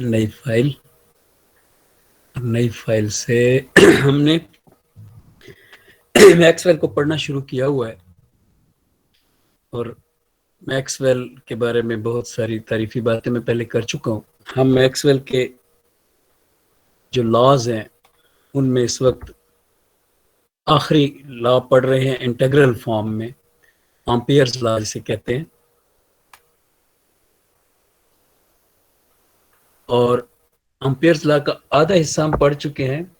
नई फाइल से हमने मैक्सवेल को पढ़ना शुरू किया हुआ है और मैक्सवेल के बारे में बहुत सारी तारीफी बातें मैं पहले कर चुका हूँ। हम मैक्सवेल के जो लॉज हैं उनमें इस वक्त आखिरी लॉ पढ़ रहे हैं इंटीग्रल फॉर्म में, एम्पियर्स लॉ जिसे कहते हैं। और एम्पियर्स लॉ का आधा हिस्सा हम पढ़ चुके हैं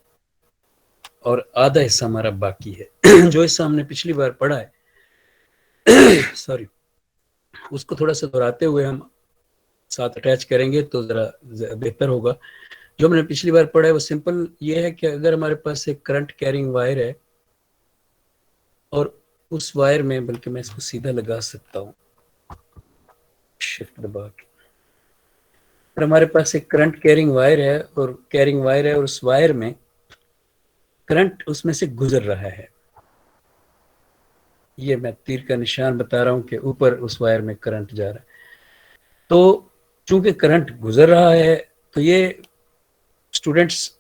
और आधा हिस्सा हमारा बाकी है। जो हिस्सा हमने पिछली बार पढ़ा है सॉरी, उसको थोड़ा सा दोहराते हुए हम साथ अटैच करेंगे तो ज़रा बेहतर होगा। जो हमने पिछली बार पढ़ा है वो सिंपल ये है कि अगर हमारे पास एक करंट कैरिंग वायर है और उस वायर में, बल्कि मैं इसको सीधा लगा सकता हूँ शिफ्ट दबा के, अगर हमारे पास एक करंट कैरिंग वायर है और उस वायर में करंट उसमें से गुजर रहा है, ये मैं तीर का निशान बता रहा हूँ कि ऊपर उस वायर में करंट जा रहा है। तो चूंकि करंट गुजर रहा है तो ये स्टूडेंट्स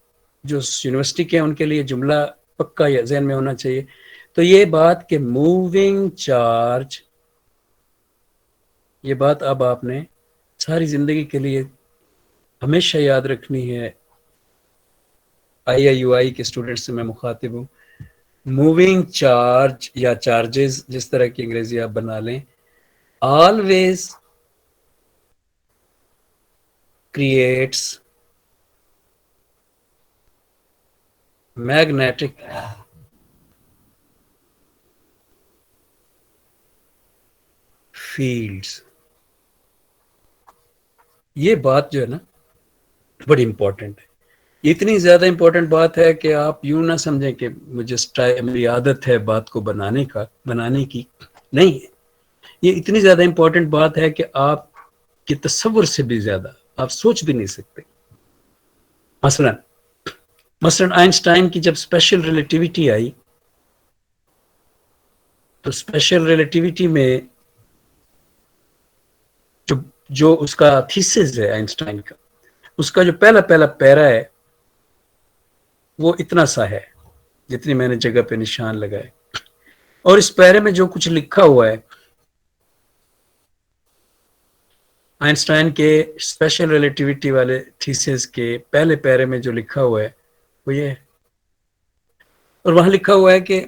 जो यूनिवर्सिटी के हैं उनके लिए जुमला पक्का या जहन में होना चाहिए। तो ये बात कि मूविंग चार्ज, ये बात अब आपने सारी जिंदगी के लिए हमेशा याद रखनी है। IIUI के स्टूडेंट्स से मैं मुखातिब हूँ। मूविंग चार्ज या चार्जेस, जिस तरह की अंग्रेजी आप बना लें, ऑलवेज क्रिएट्स मैग्नेटिक फील्ड्स। ये बात जो है ना बड़ी इंपॉर्टेंट है। इतनी ज्यादा इंपॉर्टेंट बात है कि आप यूं ना समझें कि मेरी आदत है बात को बनाने की, नहीं है। ये इतनी ज्यादा इंपॉर्टेंट बात है कि आपके तस्वुर से भी ज्यादा आप सोच भी नहीं सकते। मसलन मसलन आइंस्टाइन की जब स्पेशल रिलेटिविटी आई तो स्पेशल रिलेटिविटी में जो जो उसका थीसिस है आइंस्टाइन का, उसका जो पहला पहला पैरा है वो इतना सा है जितनी मैंने जगह पे निशान लगाए, और इस पैरे में जो कुछ लिखा हुआ है आइंस्टाइन के स्पेशल रिलेटिविटी वाले थीसिस के पहले पैरे में जो लिखा हुआ है वो ये है। और वहां लिखा हुआ है कि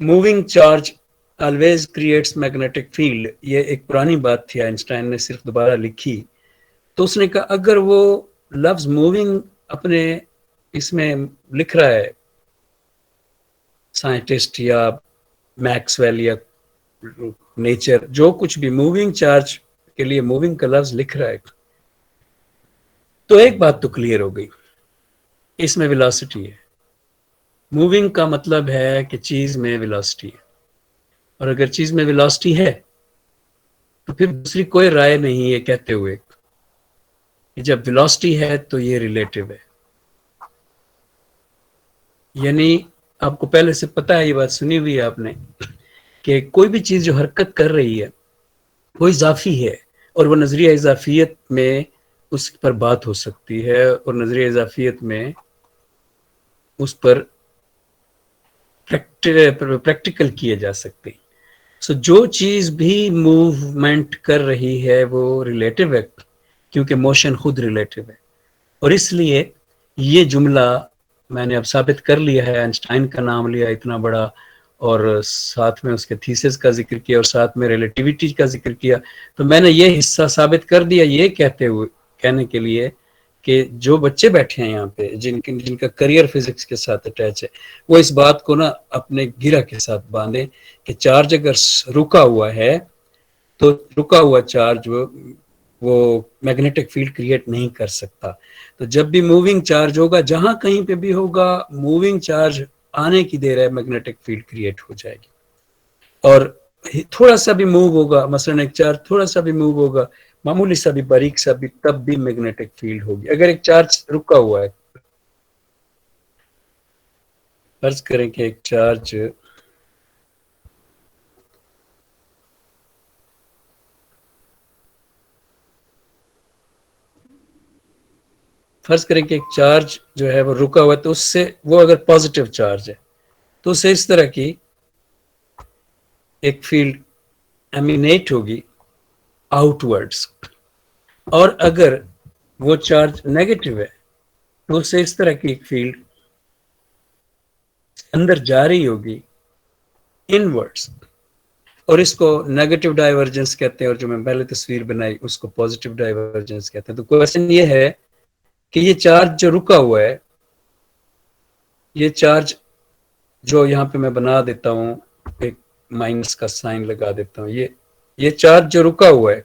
moving charge always creates magnetic field. ये एक पुरानी बात थी, आइंस्टाइन ने सिर्फ दोबारा लिखी। तो उसने कहा अगर वो लफ्ज मूविंग अपने इसमें लिख रहा है साइंटिस्ट या मैक्सवेल या नेचर, जो कुछ भी मूविंग चार्ज के लिए मूविंग का लफ्ज लिख रहा है, तो एक बात तो क्लियर हो गई, इसमें वेलोसिटी है। मूविंग का मतलब है कि चीज में वेलोसिटी है, और अगर चीज में वेलोसिटी है तो फिर दूसरी कोई राय नहीं है कहते हुए कि जब वेलोसिटी है तो ये रिलेटिव है। यानी आपको पहले से पता है, ये बात सुनी हुई है आपने, कि कोई भी चीज जो हरकत कर रही है वो इजाफी है, और वो नजरिया इजाफियत में उस पर बात हो सकती है और नजरिया इजाफियत में उस पर प्रैक्टिकल किए जा सकते हैं। सो जो चीज भी मूवमेंट कर रही है वो रिलेटिव है, क्योंकि मोशन खुद रिलेटिव है। और इसलिए ये जुमला मैंने अब साबित कर लिया है, आइंस्टाइन का नाम लिया इतना बड़ा, और साथ में उसके थीसिस का जिक्र किया और साथ में रिलेटिविटी का जिक्र किया। तो मैंने ये हिस्सा साबित कर दिया ये कहने के लिए कि जो बच्चे बैठे हैं यहाँ पे जिनका करियर फिजिक्स के साथ अटैच है, वो इस बात को ना अपने गिरा के साथ बांधे कि चार्ज अगर रुका हुआ है तो रुका हुआ चार्ज वो मैग्नेटिक फील्ड क्रिएट नहीं कर सकता। तो जब भी मूविंग चार्ज होगा, जहां कहीं पे भी होगा, मूविंग चार्ज आने की देर है, मैग्नेटिक फील्ड क्रिएट हो जाएगी। और थोड़ा सा भी मूव होगा, मसलन एक चार्ज थोड़ा सा भी मूव होगा, मामूली सा भी, बारीक सा भी, तब भी मैग्नेटिक फील्ड होगी। अगर एक चार्ज रुका हुआ है, फर्ज करें कि एक चार्ज فرض کریں کہ ایک چارج جو ہے وہ رکا ہوا ہے، تو اس سے وہ اگر پازیٹیو چارج ہے تو اسے اس طرح کی ایک فیلڈ ایمینیٹ ہوگی آؤٹ ورڈس، اور اگر وہ چارج نیگیٹو ہے تو اسے اس طرح کی ایک فیلڈ اندر جا رہی ہوگی ان ورڈس، اور اس کو نیگیٹو ڈائیورجنس کہتے ہیں، اور جو میں پہلے تصویر بنائی اس کو پازیٹیو ڈائیورجنس کہتے ہیں۔ تو کوشچن یہ ہے کہ یہ چارج جو رکا ہوا ہے، یہ چارج جو یہاں پہ میں بنا دیتا ہوں، ایک مائنس کا سائن لگا دیتا ہوں، یہ چارج جو رکا ہوا ہے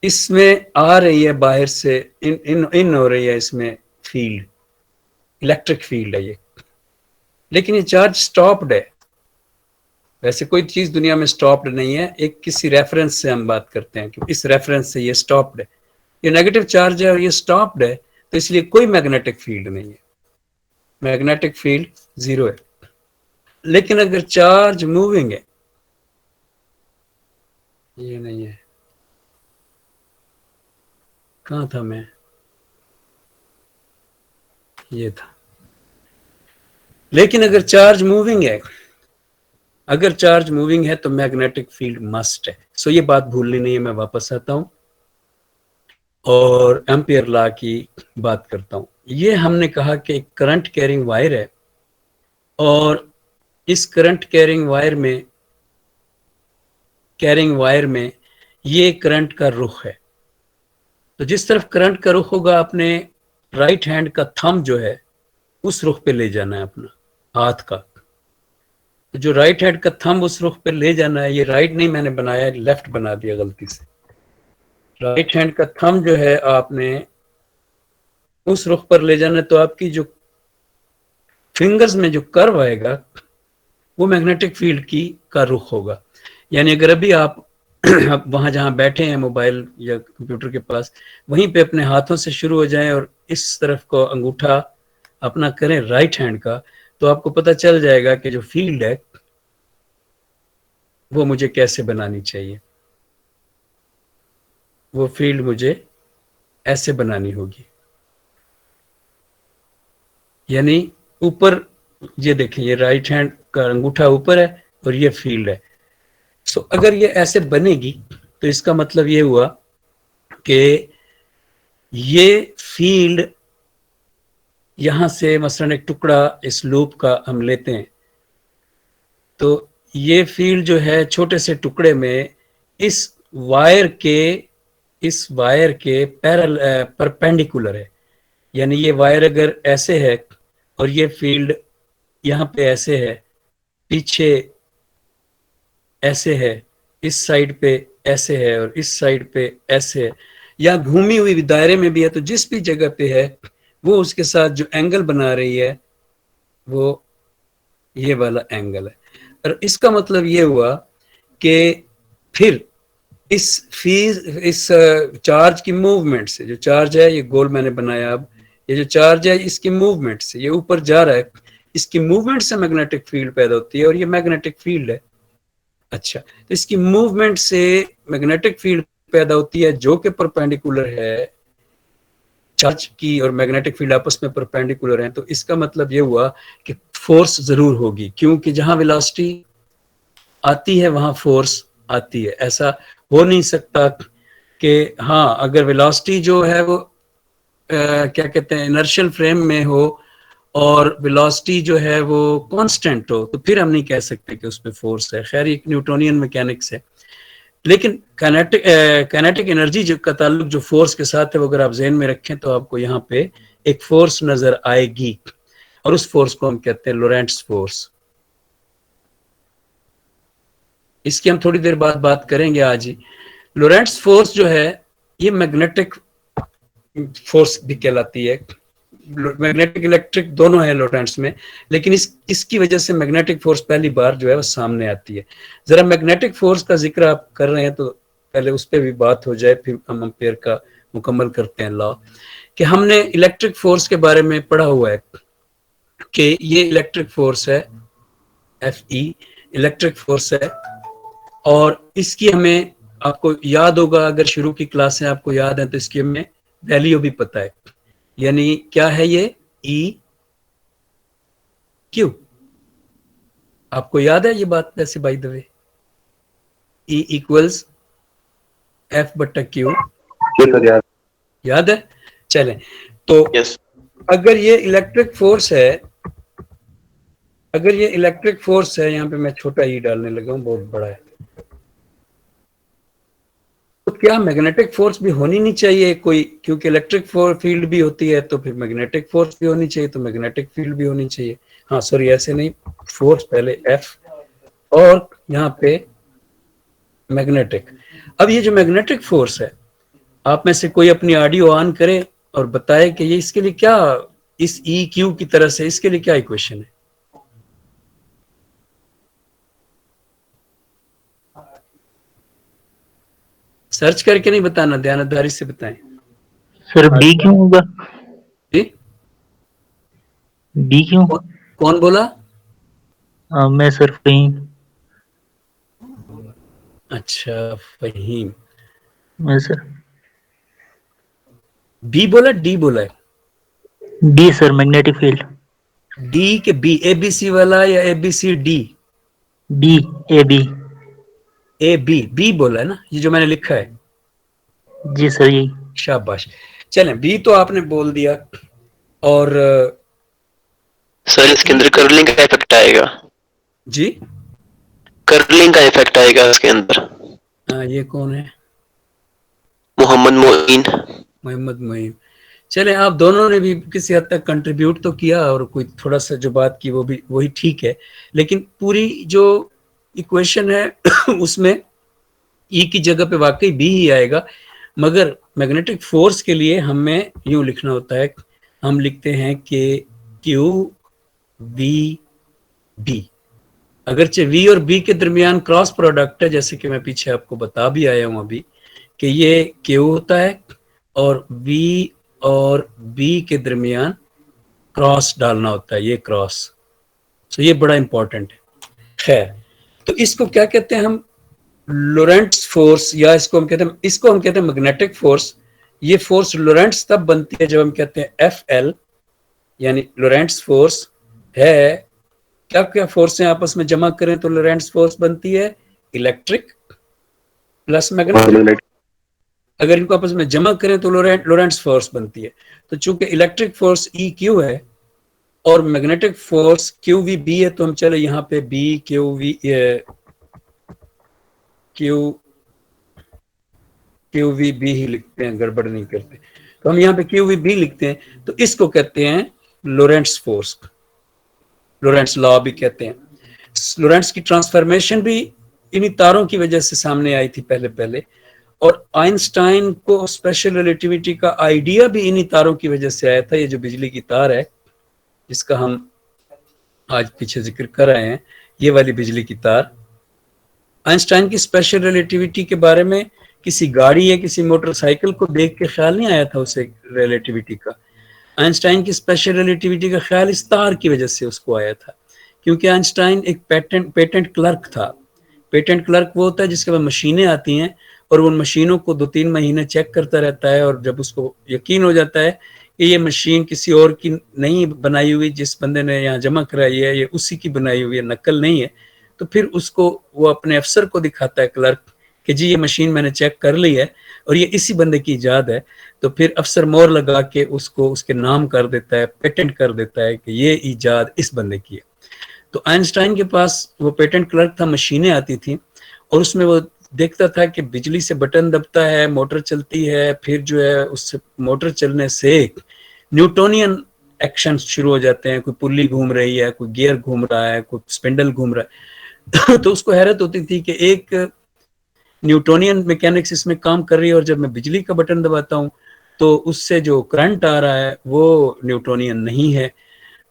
اس میں آ رہی ہے باہر سے ان ہو رہی ہے اس میں فیلڈ، الیکٹرک فیلڈ ہے یہ، لیکن یہ چارج سٹاپڈ ہے۔ ویسے کوئی چیز دنیا میں سٹاپڈ نہیں ہے، ایک کسی ریفرنس سے ہم بات کرتے ہیں کہ اس ریفرنس سے یہ سٹاپڈ ہے، یہ نیگیٹو چارج ہے اور یہ سٹاپڈ ہے، تو اس لیے کوئی میگنیٹک فیلڈ نہیں ہے، میگنیٹک فیلڈ زیرو ہے۔ لیکن اگر چارج موونگ ہے، یہ نہیں ہے، کہاں تھا میں، یہ تھا، لیکن اگر چارج موونگ ہے، اگر چارج موونگ ہے تو میگنیٹک فیلڈ مسٹ ہے۔ سو یہ بات بھولنی نہیں ہے، میں واپس آتا ہوں اور ایمپیئر لا کی بات کرتا ہوں۔ یہ ہم نے کہا کہ ایک کرنٹ کیرنگ وائر ہے، اور اس کرنٹ کیرنگ وائر میں یہ کرنٹ کا رخ ہے، تو جس طرف کرنٹ کا رخ ہوگا اپنے رائٹ ہینڈ کا تھم جو ہے اس رخ پہ لے جانا ہے اپنا ہاتھ کا، جو رائٹ ہینڈ کا تھم اس رخ پہ لے جانا ہے، یہ رائٹ نہیں میں نے بنایا، لیفٹ بنا دیا غلطی سے۔ رائٹ ہینڈ کا تھم جو ہے آپ نے اس رخ پر لے جانا ہے، تو آپ کی جو فنگرز میں جو کرو آئے گا وہ میگنیٹک فیلڈ کا رخ ہوگا۔ یعنی اگر ابھی آپ وہاں جہاں بیٹھے ہیں موبائل یا کمپیوٹر کے پاس، وہیں پہ اپنے ہاتھوں سے شروع ہو جائیں اور اس طرف کو انگوٹھا اپنا کریں رائٹ ہینڈ کا، تو آپ کو پتہ چل جائے گا کہ جو فیلڈ ہے وہ مجھے کیسے بنانی چاہیے، وہ فیلڈ مجھے ایسے بنانی ہوگی۔ یعنی اوپر، یہ دیکھیں یہ رائٹ ہینڈ کا انگوٹھا اوپر ہے اور یہ فیلڈ ہے۔ سو اگر یہ ایسے بنے گی تو اس کا مطلب یہ ہوا کہ یہ فیلڈ یہاں سے مثلا ایک ٹکڑا اس لوپ کا ہم لیتے ہیں، تو یہ فیلڈ جو ہے چھوٹے سے ٹکڑے میں اس وائر کے پرپینڈیکولر ہے۔ یعنی یہ وائر اگر ایسے ہے اور یہ فیلڈ یہاں پہ ایسے ہے، پیچھے ایسے ہے، اس سائڈ پہ ایسے ہے اور اس سائڈ پہ ایسے ہے، یا گھومی ہوئی دائرے میں بھی ہے، تو جس بھی جگہ پہ ہے وہ اس کے ساتھ جو اینگل بنا رہی ہے وہ یہ والا اینگل ہے۔ اور اس کا مطلب یہ ہوا کہ پھر اس چارج کی موومنٹ سے، جو چارج ہے یہ گول میں نے بنایا، اب یہ جو چارج ہے اس کی موومنٹ سے یہ اوپر جا رہا ہے، اس کی موومنٹ سے میگنیٹک فیلڈ پیدا ہوتی ہے، اور یہ میگنیٹک فیلڈ ہے۔ اچھا، تو اس کی موومنٹ سے میگنیٹک فیلڈ پیدا ہوتی ہے جو کہ پرپینڈیکولر ہے، چارج کی اور میگنیٹک فیلڈ آپس میں پرپینڈیکولر ہیں، تو اس کا مطلب یہ ہوا کہ فورس ضرور ہوگی، کیونکہ جہاں ویلاسٹی آتی ہے وہاں فورس آتی ہے۔ ایسا ہو نہیں سکتا کہ ہاں اگر ویلاسٹی جو ہے وہ کیا کہتے ہیں انرشل فریم میں ہو اور ویلاسٹی جو ہے وہ کانسٹنٹ ہو، تو پھر ہم نہیں کہہ سکتے کہ اس پہ فورس ہے۔ خیر ایک نیوٹونین میکینکس ہے، لیکن کائنیٹک انرجی جو کا تعلق جو فورس کے ساتھ ہے وہ اگر آپ ذہن میں رکھیں تو آپ کو یہاں پہ ایک فورس نظر آئے گی، اور اس فورس کو ہم کہتے ہیں لورینٹس فورس۔ اس کی ہم تھوڑی دیر بعد بات کریں گے آج ہی۔ لورینٹس فورس جو ہے یہ میگنیٹک فورس بھی کہلاتی ہے، میگنیٹک الیکٹرک دونوں ہیں لورینٹس میں، لیکن اس کی وجہ سے میگنیٹک فورس پہلی بار جو ہے وہ سامنے آتی ہے۔ ذرا میگنیٹک فورس کا ذکر آپ کر رہے ہیں تو پہلے اس پہ بھی بات ہو جائے، پھر ہم امپیئر کا مکمل کرتے ہیں لا، کہ ہم نے الیکٹرک فورس کے بارے میں پڑھا ہوا ہے کہ یہ الیکٹرک فورس ہے، ایف ای الیکٹرک فورس ہے، اور اس کی ہمیں آپ کو یاد ہوگا، اگر شروع کی کلاسیں آپ کو یاد ہیں تو اس کی ہمیں वैल्यू भी पता है, यानी क्या है ये ई क्यू। आपको याद है ये बात वैसे by the way, E equals F बटा क्यू, याद है? चलें तो यस अगर ये इलेक्ट्रिक फोर्स है, अगर ये इलेक्ट्रिक फोर्स है, यहाँ पे मैं छोटा ई डालने लगा हूँ, बहुत बड़ा है, तो क्या मैग्नेटिक फोर्स भी होनी नहीं चाहिए कोई, क्योंकि इलेक्ट्रिक फील्ड भी होती है तो फिर मैग्नेटिक फोर्स भी होनी चाहिए, तो मैग्नेटिक फील्ड भी होनी चाहिए। हाँ सॉरी, ऐसे नहीं, फोर्स पहले एफ और यहाँ पे मैग्नेटिक। अब ये जो मैग्नेटिक फोर्स है, आप में से कोई अपनी ऑडियो ऑन करे और बताए कि ये इसके लिए क्या, इस ई क्यू की तरह से इसके लिए क्या इक्वेशन है? सर्च करके नहीं बताना, ध्यानदारी से बताएं। सर बी क्यों होगा? जी बी क्यों? कौन बोला? मैं सर फहीम। अच्छा फहीम, मैं सर बी बोला डी बोला है? B sir, magnetic field. D के बी, ए बी सी वाला या A B C D? B, A B. A B, B बोला है ना, ये जो मैंने लिखा है? जी सर यही। शाबाश, चलें बी तो आपने बोल दिया। और सर इसके अंदर कर्लिंग का इफेक्ट आएगा, जी कर्लिंग का इफेक्ट आएगा इसके अंदर। ये कौन है? मोहम्मद मोइन। मोहम्मद मोइन। चले, आप दोनों ने भी किसी हद तक कंट्रीब्यूट तो किया, और कोई थोड़ा सा जो बात की वो भी वही ठीक है, लेकिन पूरी जो इक्वेशन है उसमें ई की जगह पे वाकई बी ही आएगा, मगर मैग्नेटिक फोर्स के लिए हमें यूं लिखना होता है, हम लिखते हैं कि क्यू वी बी। अगरचे वी और बी के दरमियान क्रॉस प्रोडक्ट है, जैसे कि मैं पीछे आपको बता भी आया हूं अभी, कि ये क्यू होता है और वी और बी के दरमियान क्रॉस डालना होता है, ये क्रॉस। तो ये बड़ा इंपॉर्टेंट है। खैर, तो इसको क्या कहते हैं हम? लोरेंट्स फोर्स, या इसको हम कहते हैं मैग्नेटिक फोर्स। ये फोर्स लोरेंट्स तब बनती है जब हम कहते हैं एफ एल, यानी लोरेंट्स फोर्स है। क्या क्या फोर्स हैं आपस में जमा करें तो लोरेंट्स फोर्स बनती है? Electric plus magnetic. अगर इनको आपस में जमा करें तो लोरेंट्स फोर्स बनती है। तो चूंकि इलेक्ट्रिक फोर्स ई क्यू है और magnetic force Q V B है, तो हम चले यहाँ पे बी क्यू वी बी ही लिखते हैं, गड़बड़ नहीं करते, तो हम यहाँ पे क्यू वी बी लिखते हैं। तो इसको कहते हैं लोरेंट्स फोर्स, लोरेंट्स लॉ भी कहते हैं। लोरेंट्स की ट्रांसफॉर्मेशन भी इन्हीं तारों की वजह से सामने आई थी पहले, और आइंस्टाइन को स्पेशल रिलेटिविटी का आइडिया भी इन्हीं तारों की वजह से आया था। ये जो बिजली की तार है जिसका हम आज पीछे जिक्र कर रहे हैं, ये वाली बिजली की तार, आइंस्टाइन की स्पेशल रिलेटिविटी के बारे में किसी गाड़ी या किसी मोटरसाइकिल को देख के ख्याल नहीं आया था उसे रिलेटिविटी का। आइंस्टाइन की स्पेशल रिलेटिविटी का ख्याल इस तार की वजह से उसको आया था, क्योंकि आइंस्टाइन एक पेटेंट क्लर्क था। पेटेंट क्लर्क वो होता है जिसके पास मशीनें आती हैं और उन मशीनों को 2-3 महीने चेक करता रहता है, और जब उसको यकीन हो जाता है कि ये मशीन किसी और की नहीं बनाई हुई, जिस बंदे ने यहाँ जमा कराई है ये उसी की बनाई हुई है, नकल नहीं है, तो फिर उसको वो अपने अफसर को दिखाता है, क्लर्क, कि जी ये मशीन मैंने चेक कर ली है और ये इसी बंदे की इजाद है। तो फिर अफसर मोहर लगा के उसको उसके नाम कर देता है, पेटेंट कर देता है कि ये इजाद इस बंदे की है। तो आइंस्टाइन के पास वो पेटेंट क्लर्क था, मशीनें आती थी और उसमें वो देखता था कि बिजली से बटन दबता है, मोटर चलती है, फिर जो है उससे मोटर चलने से न्यूटोनियन एक्शन शुरू हो जाते हैं, कोई पुल्ली घूम रही है, कोई गियर घूम रहा है, कोई स्पिंडल घूम रहा है। तो उसको हैरत होती थी कि एक न्यूटोनियन मैकेनिक्स इसमें काम कर रही है, और जब मैं बिजली का बटन दबाता हूँ तो उससे जो करंट आ रहा है वो न्यूटोनियन नहीं है।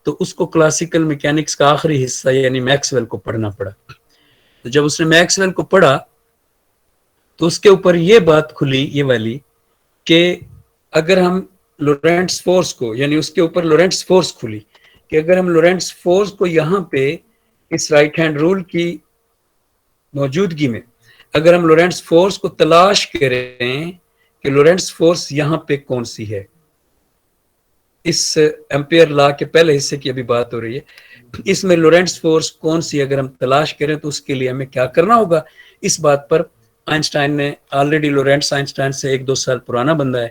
तो उसको क्लासिकल मैकेनिक्स का आखिरी हिस्सा यानी मैक्सवेल को पढ़ना पड़ा। तो जब उसने मैक्सवेल को पढ़ा तो उसके ऊपर ये बात खुली, ये वाली, कि अगर हम लोरेंट्स फोर्स को, यानी उसके ऊपर लोरेंट्स फोर्स खुली कि अगर हम लोरेंट्स फोर्स को यहाँ पे इस राइट हैंड रूल की मौजूदगी में अगर हम लोरेंट्स फोर्स को तलाश करें کہ لورنٹز فورس یہاں پہ کون سی ہے. اس ایمپیئر لا کے پہلے حصے کی ابھی بات ہو رہی ہے. اس میں لورنٹز فورس کون سی اگر ہم تلاش کریں تو اس کے لیے ہمیں کیا کرنا ہوگا. اس بات پر آئنسٹائن نے آلریڈی، لورنٹز آئنسٹائن سے 1-2 سال پرانا بندہ ہے،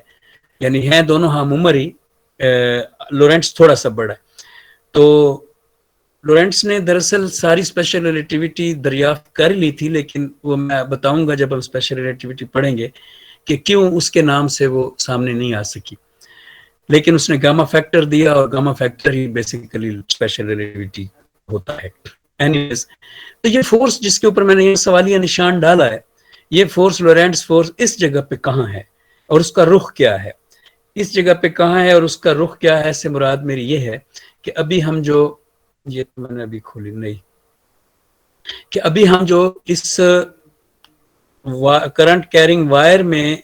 یعنی ہیں دونوں ہم عمر ہی، لورنٹز تھوڑا سا بڑا ہے. تو لورنٹز نے دراصل ساری اسپیشل ریلیٹیوٹی دریافت کر لی تھی، لیکن وہ میں بتاؤں گا جب ہم اسپیشل ریلیٹیوٹی پڑھیں گے کہ کیوں اس کے نام سے وہ سامنے نہیں آ سکی. لیکن اس نے گاما فیکٹر دیا، اور گاما فیکٹر ہی بیسیکلی اسپیشل ریلیٹیوٹی ہوتا ہے. اینیویز، تو یہ فورس جس کے اوپر میں نے یہ سوالیہ نشان ڈالا ہے، یہ فورس لورنٹز فورس اس جگہ پہ کہاں ہے اور اس کا رخ کیا ہے. اس جگہ پہ کہاں ہے اور اس کا رخ کیا ہے سے مراد میری یہ ہے کہ ابھی ہم جو، یہ میں نے ابھی کھولی نہیں، کہ ابھی ہم جو اس کرنٹ کیرنگ وائر میں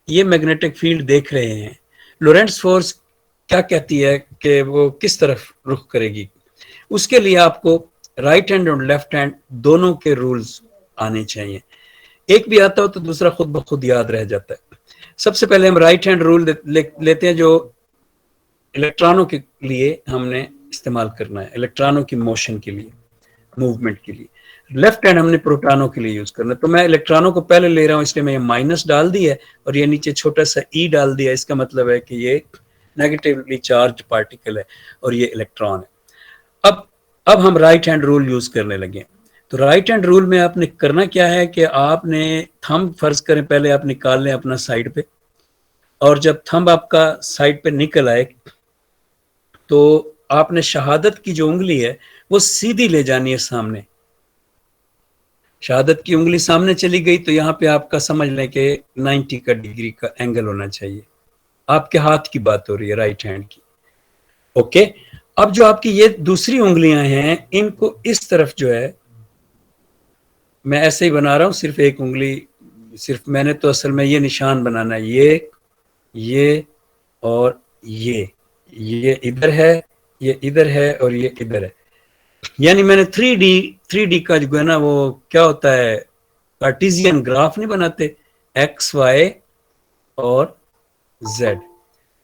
یہ میگنیٹک فیلڈ دیکھ رہے ہیں، لورنٹز فورس کیا کہتی ہے کہ وہ کس طرف رخ کرے گی. اس کے لیے آپ کو رائٹ ہینڈ اور لیفٹ ہینڈ دونوں کے رولز آنے چاہیے. ایک بھی آتا ہو تو دوسرا خود بخود یاد رہ جاتا ہے. سب سے پہلے ہم رائٹ ہینڈ رول لیتے ہیں جو الیکٹرانوں کے لیے ہم نے استعمال کرنا ہے، الیکٹرانوں کی موشن کے لیے، موومنٹ کے لیے. لیفٹ ہینڈ ہم نے پروٹانوں کے لیے یوز کرنا ہے. تو میں الیکٹرانوں کو پہلے لے رہا ہوں، اس لیے میں یہ مائنس ڈال دی ہے اور یہ نیچے چھوٹا سا ای ڈال دیا. اس کا مطلب ہے کہ یہ نیگیٹیولی چارج پارٹیکل ہے اور یہ الیکٹران ہے. اب ہم رائٹ ہینڈ رول یوز کرنے لگے. تو رائٹ ہینڈ رول میں آپ نے کرنا کیا ہے کہ آپ نے تھمب فرض کریں پہلے آپ نکال لیں اپنا سائڈ پہ، اور جب تھمب آپ کا سائڈ پہ نکل آئے تو آپ نے شہادت کی جو انگلی ہے وہ سیدھی لے جانی ہے سامنے. شہادت کی انگلی سامنے چلی گئی تو یہاں پہ آپ کا سمجھ لیں کہ 90 کا ڈگری کا اینگل ہونا چاہیے. آپ کے ہاتھ کی بات ہو رہی ہے، رائٹ ہینڈ کی. اوکے، اب جو آپ کی یہ دوسری انگلیاں ہیں ان کو اس طرف جو ہے میں ایسے ہی بنا رہا ہوں، صرف ایک انگلی، صرف میں نے تو اصل میں یہ نشان بنانا ہے، یہ اور یہ ادھر ہے، یہ ادھر ہے اور یہ ادھر ہے. یعنی میں نے 3D کا جو ہے نا وہ کیا ہوتا ہے، کارٹیزین گراف نہیں بناتے، ایکس وائی اور زیڈ،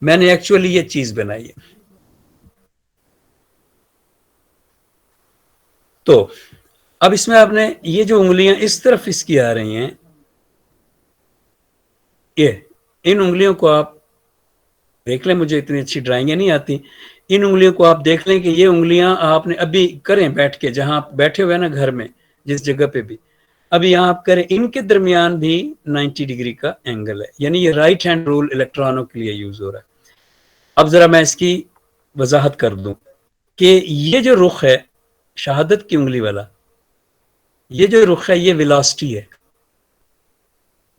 میں نے ایکچولی یہ چیز بنائی ہے. تو اب اس میں آپ نے یہ جو انگلیاں اس طرف اس کی آ رہی ہیں، یہ ان انگلیوں کو آپ دیکھ لیں، مجھے اتنی اچھی ڈرائنگیں نہیں آتی، ان انگلیوں کو آپ دیکھ لیں کہ یہ انگلیاں آپ نے ابھی کریں بیٹھ کے، جہاں آپ بیٹھے ہوئے نا گھر میں جس جگہ پہ بھی، ابھی یہاں آپ کریں، ان کے درمیان بھی 90 ڈگری کا اینگل ہے. یعنی یہ رائٹ ہینڈ رول الیکٹرانوں کے لیے یوز ہو رہا ہے. اب ذرا میں اس کی وضاحت کر دوں کہ یہ جو رخ ہے شہادت کی انگلی والا، یہ جو رخ ہے یہ ویلاسٹی ہے،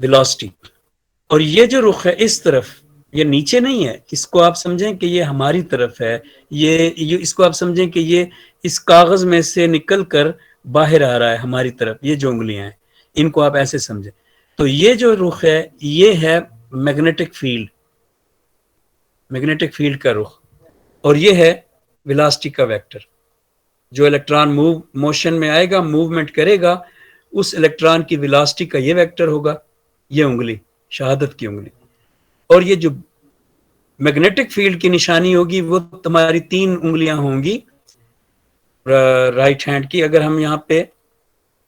ویلاسٹی. اور یہ جو رخ ہے اس طرف، یہ نیچے نہیں ہے، اس کو آپ سمجھیں کہ یہ ہماری طرف ہے، یہ اس کو آپ سمجھیں کہ یہ اس کاغذ میں سے نکل کر باہر آ رہا ہے ہماری طرف. یہ جو انگلیاں ہیں ان کو آپ ایسے سمجھیں. تو یہ جو رخ ہے یہ ہے میگنیٹک فیلڈ، میگنیٹک فیلڈ کا رخ، اور یہ ہے ویلاسٹی کا ویکٹر. جو الیکٹران موشن میں آئے گا، موومنٹ کرے گا، اس الیکٹران کی ویلاسٹی کا یہ ویکٹر ہوگا، یہ انگلی شہادت کی انگلی. اور یہ جو میگنیٹک فیلڈ کی نشانی ہوگی وہ تمہاری 3 انگلیاں ہوں گی رائٹ ہینڈ کی. اگر ہم یہاں پہ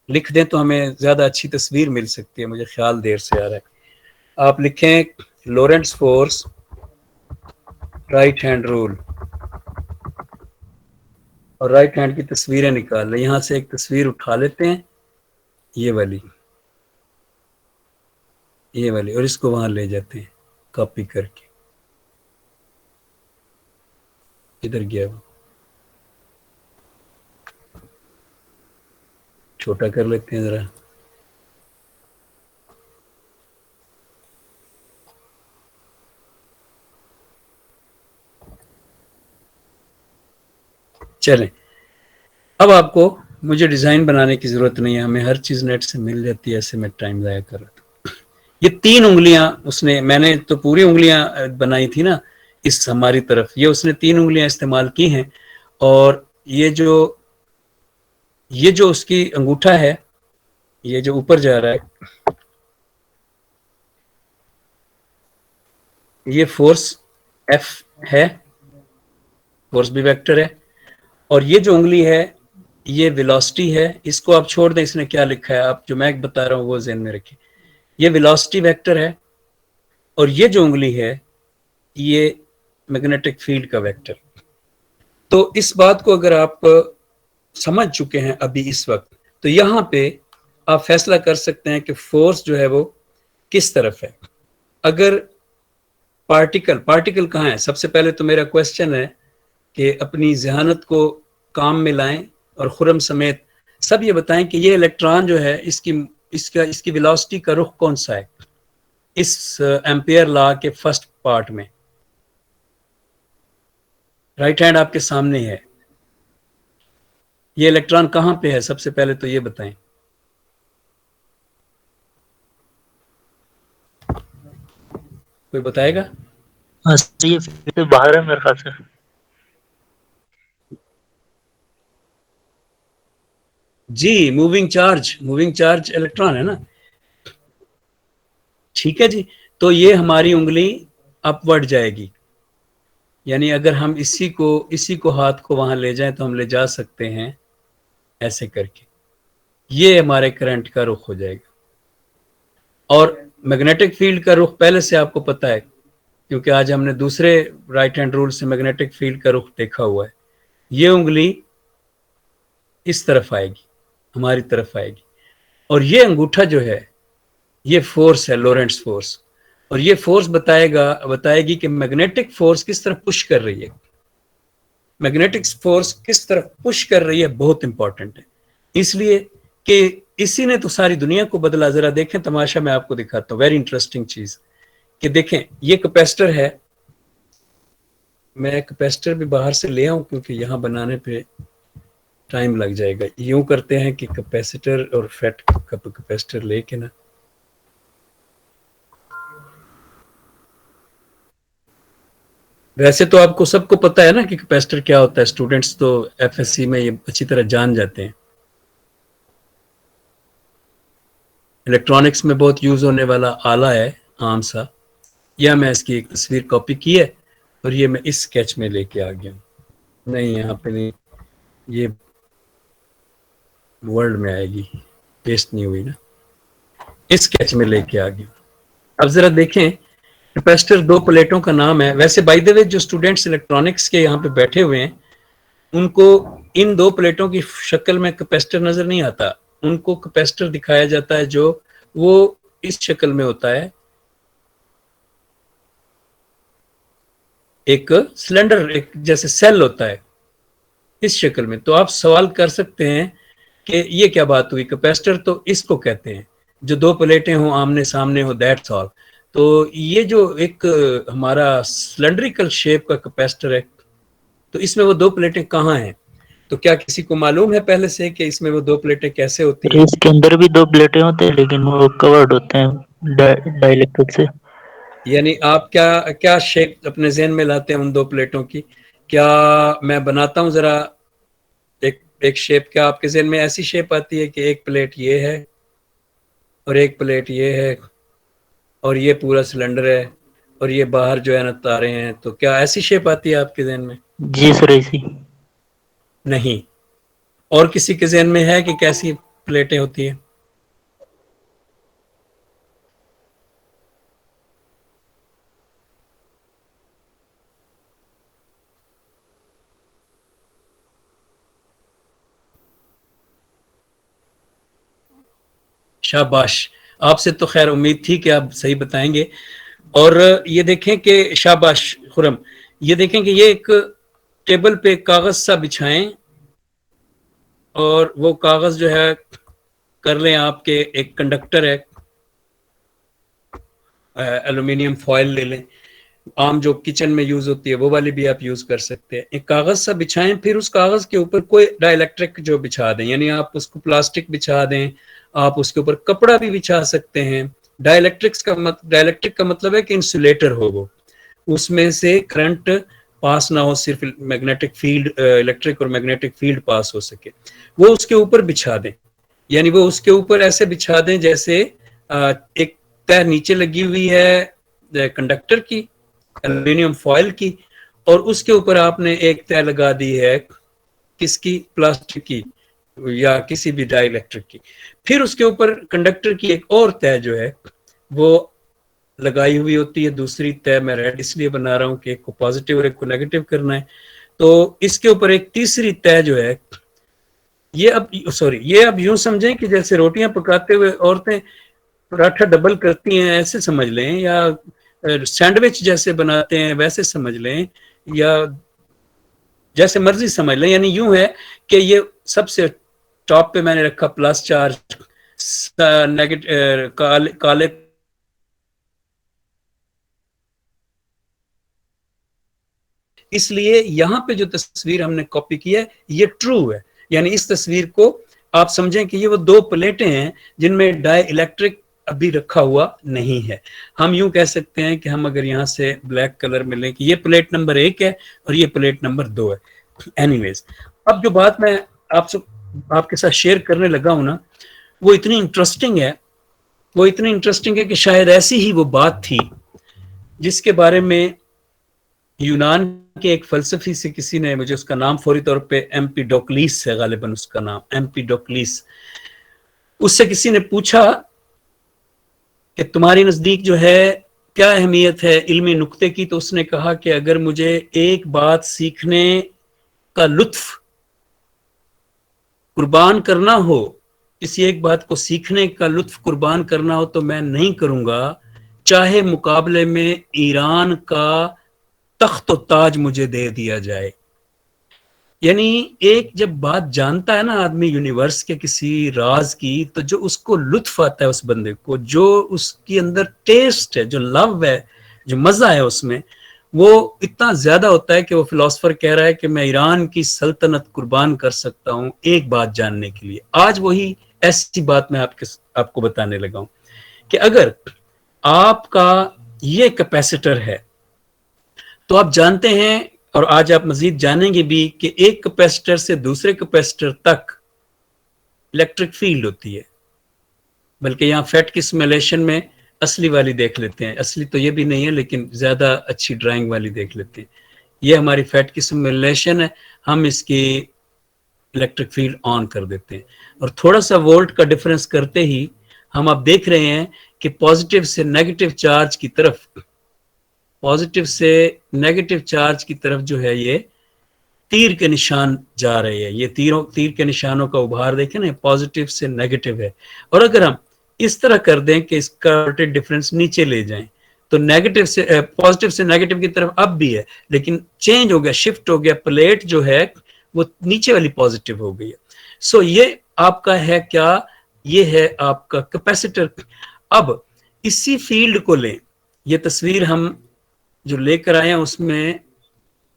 لکھ دیں تو ہمیں زیادہ اچھی تصویر مل سکتی ہے، مجھے خیال دیر سے آ رہا ہے. آپ لکھیں Lorentz force right hand rule, اور رائٹ ہینڈ کی تصویریں نکال لیں. یہاں سے ایک تصویر اٹھا لیتے ہیں، یہ والی، اور اس کو وہاں لے جاتے ہیں کاپی کر کے. ادھر گیا وہ، چھوٹا کر لیتے ہیں ذرا. چلیں، اب آپ کو مجھے ڈیزائن بنانے کی ضرورت نہیں ہے، ہمیں ہر چیز نیٹ سے مل جاتی ہے، ایسے میں ٹائم ضائع کر رہا تھا. یہ 3 انگلیاں میں نے تو پوری انگلیاں بنائی تھی نا اس ہماری طرف، یہ اس نے 3 انگلیاں استعمال کی ہیں. اور یہ جو اس کی انگوٹھا ہے، یہ جو اوپر جا رہا ہے، ये फोर्स F है, फोर्स भी वेक्टर है, और ये जो उंगली है ये वेलोसिटी है। इसको आप छोड़ दें, इसने क्या लिखा है, आप जो मैं बता रहा हूँ वो ज़हन में रखें। ये वेलोसिटी वेक्टर है, और ये जो उंगली है ये मैग्नेटिक फील्ड का वेक्टर। तो इस बात को अगर आप समझ चुके हैं अभी इस वक्त, तो यहाँ पे आप फैसला कर सकते हैं कि फोर्स जो है वो किस तरफ है। अगर पार्टिकल कहाँ है, सबसे पहले तो मेरा क्वेश्चन है कि अपनी जहानत को काम में लाएं और खुरम समेत सब ये बताएं कि ये इलेक्ट्रॉन जो है इसकी वेलोसिटी का रुख कौन सा है इस एम्पियर लॉ के फर्स्ट पार्ट में। राइट हैंड आपके सामने है, ये इलेक्ट्रॉन कहाँ पे है, सबसे पहले तो ये बताएं। कोई बताएगा? हाँ सर, ये फिर से बाहर है मेरे ख्याल से। जी, मूविंग चार्ज इलेक्ट्रॉन है ना। ठीक है जी, तो ये हमारी उंगली अपवर्ड जाएगी, यानी अगर हम इसी को हाथ को वहां ले जाएं तो हम ले जा सकते हैं ऐसे करके, ये हमारे करंट का रुख हो जाएगा। और मैग्नेटिक फील्ड का रुख पहले से आपको पता है, क्योंकि आज हमने दूसरे राइट हैंड रूल से मैग्नेटिक फील्ड का रुख देखा हुआ है। ये उंगली इस तरफ आएगी, हमारी तरफ आएगी, और ये अंगूठा जो है ये फोर्स है, लोरेंट्स फोर्स, और ये फोर्स बताएगी कि मैग्नेटिक फोर्स किस तरफ पुश कर रही है। मैग्नेटिक फोर्स किस तरफ पुश कर रही है बहुत इंपॉर्टेंट है, इसलिए कि इसी ने तो सारी दुनिया को बदला। जरा देखें तमाशा, मैं आपको दिखाता हूँ, वेरी इंटरेस्टिंग चीज कि देखें, ये कैपेसिटर है। मैं कैपेसिटर भी बाहर से ले आऊं क्योंकि यहां बनाने पे टाइम लग जाएगा। यूं करते हैं कि कैपेसिटर और फेट कैपेसिटर लेके ना, वैसे तो आपको सबको पता है ना कि कैपेसिटर क्या होता है, स्टूडेंट्स तो एफएससी में ये अच्छी तरह जान जाते हैं। इलेक्ट्रॉनिक्स में बहुत यूज होने वाला आला है आम सा। या मैं इसकी एक तस्वीर कॉपी की है और ये मैं इस स्केच में लेके आ गया। नहीं, यहाँ पे नहीं, ये वर्ल्ड में आएगी, पेस्ट नहीं हुई ना, इस स्केच में लेके आ गया। अब जरा देखें, कैपेसिटर दो प्लेटों का नाम है। वैसे बाय द वे जो स्टूडेंट्स इलेक्ट्रॉनिक्स के यहाँ पे बैठे हुए हैं उनको इन दो प्लेटों की शक्ल में कैपेसिटर नजर नहीं आता, उनको कैपेसिटर दिखाया जाता है जो वो इस शक्ल में होता है, एक सिलेंडर, एक जैसे सेल होता है इस शक्ल में। तो आप सवाल कर सकते हैं कि ये क्या बात हुई, कैपेसिटर तो इसको कहते हैं जो दो प्लेटें हों आमने सामने हो, दैट्स ऑल। तो ये जो एक हमारा सिलेंड्रिकल शेप का कैपेसिटर है, तो इसमें वो दो प्लेटें कहाँ हैं? तो क्या किसी को मालूम है पहले से कि इसमें वो दो प्लेटें कैसे होती हैं? इसके अंदर भी दो प्लेटें होते हैं लेकिन वो कवर्ड होते हैं डाइलेक्ट्रिक से। यानी आप क्या क्या शेप अपने जहन में लाते हैं उन दो प्लेटों की? क्या मैं बनाता हूं जरा एक शेप, क्या आपके जहन में ऐसी शेप आती है कि एक प्लेट ये है और एक प्लेट ये है और ये पूरा सिलेंडर है और ये बाहर जो है ना तारे हैं, तो क्या ऐसी शेप आती है आपके जहन में? जी सर, ऐसी। नहीं। और किसी के जहन में है कि कैसी प्लेटें होती हैं? शाबाश, आपसे तो खैर उम्मीद थी कि आप सही बताएंगे। और ये देखें कि शाबाश खुरम, ये देखें कि ये एक टेबल पे कागज सा बिछाएं और वो कागज जो है कर लें आपके, एक कंडक्टर है, एल्यूमिनियम फॉयल ले लें, आम जो किचन में यूज होती है वो वाली भी आप यूज कर सकते हैं। एक कागज सा बिछाएं, फिर उस कागज के ऊपर कोई डाइलेक्ट्रिक जो बिछा दें, यानी आप उसको प्लास्टिक बिछा दें, आप उसके ऊपर कपड़ा भी बिछा सकते हैं। डाइलेक्ट्रिक का मतलब है कि इंसुलेटर हो, वो उसमें से करंट पास ना हो, सिर्फ मैग्नेटिक फील्ड, इलेक्ट्रिक और मैग्नेटिक फील्ड पास हो सके, वो उसके ऊपर बिछा दें। यानी वो उसके ऊपर ऐसे बिछा दें जैसे एक तह नीचे लगी हुई है कंडक्टर की एल्यूमिनियम फॉइल की, और उसके ऊपर आपने एक तय लगा दी है किसकी, प्लास्टिक की या किसी भी डाई इलेक्ट्रिक की। फिर उसके ऊपर कंडक्टर की एक और तय जो है वो लगाई हुई होती है, दूसरी तय मैं रेड इसलिए बना रहा हूं कि एक को पॉजिटिव और एक को नेगेटिव करना है। तो इसके ऊपर एक तीसरी तय जो है, ये अब यूं समझें कि जैसे रोटियां पकाते हुए औरतें पराठा डबल करती हैं ऐसे समझ लें, या सैंडविच जैसे बनाते हैं वैसे समझ लें, या जैसे मर्जी समझ लें। यानी यूं है कि ये सबसे टॉप पे मैंने रखा प्लस चार्ज, नेगेटिव काले इसलिए यहां पे जो तस्वीर हमने कॉपी की है ये ट्रू है। यानी इस तस्वीर को आप समझें कि ये वो दो प्लेटें हैं जिनमें डाई इलेक्ट्रिक अभी रखा हुआ नहीं है। हम यूं कह सकते हैं कि हम अगर यहां से ब्लैक कलर में लें कि ये प्लेट नंबर 1 है और ये प्लेट नंबर 2 है। एनीवेज, अब जो बात मैं आपके साथ शेयर करने लगा हूं ना, वो इतनी इंटरेस्टिंग है कि शायद ऐसी ही वो बात थी जिसके बारे में यूनान के एक फलसफी से किसी ने, मुझे उसका नाम फौरी तौर पे एम्पीडोक्लीस है गालिबन उसका नाम, एम्पीडोक्लीस, उससे किसी ने पूछा कि तुम्हारी नजदीक जो है क्या अहमियत है इल्मी नुक्ते की। तो उसने कहा कि अगर मुझे एक बात सीखने का लुत्फ कुर्बान करना हो, किसी एक बात को सीखने का लुत्फ कुर्बान करना हो तो मैं नहीं करूंगा, चाहे मुकाबले में ईरान का तख्त और ताज मुझे दे दिया जाए। यानी एक जब बात जानता है ना आदमी यूनिवर्स के किसी राज की, तो जो उसको लुत्फ आता है उस बंदे को, जो उसके अंदर टेस्ट है, जो लव है, जो मजा है उसमें, वो इतना ज्यादा होता है कि वो फिलोसफर कह रहा है कि मैं ईरान की सल्तनत कुर्बान कर सकता हूं एक बात जानने के लिए। आज वही ऐसी बात मैं आपको बताने लगा हूं कि अगर आपका ये कैपेसिटर है तो आप जानते हैं, और आज आप मजीद जानेंगे भी, कि एक कैपेसिटर से दूसरे कैपेसिटर तक इलेक्ट्रिक फील्ड होती है। बल्कि यहाँ फैट की सिमुलेशन में असली वाली देख लेते हैं, असली तो ये भी नहीं है लेकिन ज्यादा अच्छी ड्राइंग वाली देख लेते हैं। ये हमारी फैट की सिमुलेशन है, हम इसकी इलेक्ट्रिक फील्ड ऑन कर देते हैं और थोड़ा सा वोल्ट का डिफरेंस करते ही हम अब देख रहे हैं कि पॉजिटिव से नेगेटिव चार्ज की तरफ, पॉजिटिव से नेगेटिव चार्ज की तरफ जो है ये तीर के निशान जा रहे हैं। ये तीर के निशानों का उभार देखें ना, पॉजिटिव से नेगेटिव है। और अगर हम इस तरह कर दें कि इसका डिफरेंस नीचे ले जाएं तो नेगेटिव से पॉजिटिव से नेगेटिव की तरफ अब भी है, लेकिन चेंज हो गया, शिफ्ट हो गया, प्लेट जो है वो नीचे वाली पॉजिटिव हो गई है। सो ये आपका है क्या, ये है आपका कैपेसिटर। अब इसी फील्ड को लें, ये तस्वीर हम जो लेकर आए हैं उसमें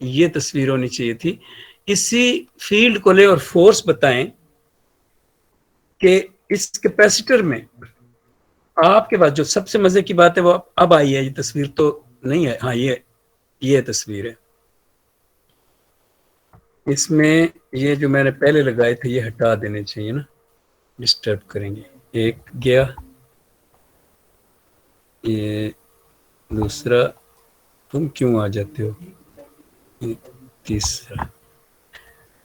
ये तस्वीर होनी चाहिए थी। इसी फील्ड को ले और फोर्स बताएं कि इस कैपेसिटर में आपके पास जो सबसे मजे की बात है वो अब आई है। ये तस्वीर तो नहीं है, हाँ ये तस्वीर है। इसमें ये जो मैंने पहले लगाए थे ये हटा देने चाहिए ना, डिस्टर्ब करेंगे। एक गया, ये दूसरा, तुम क्यों आ जाते हो, तीसरा।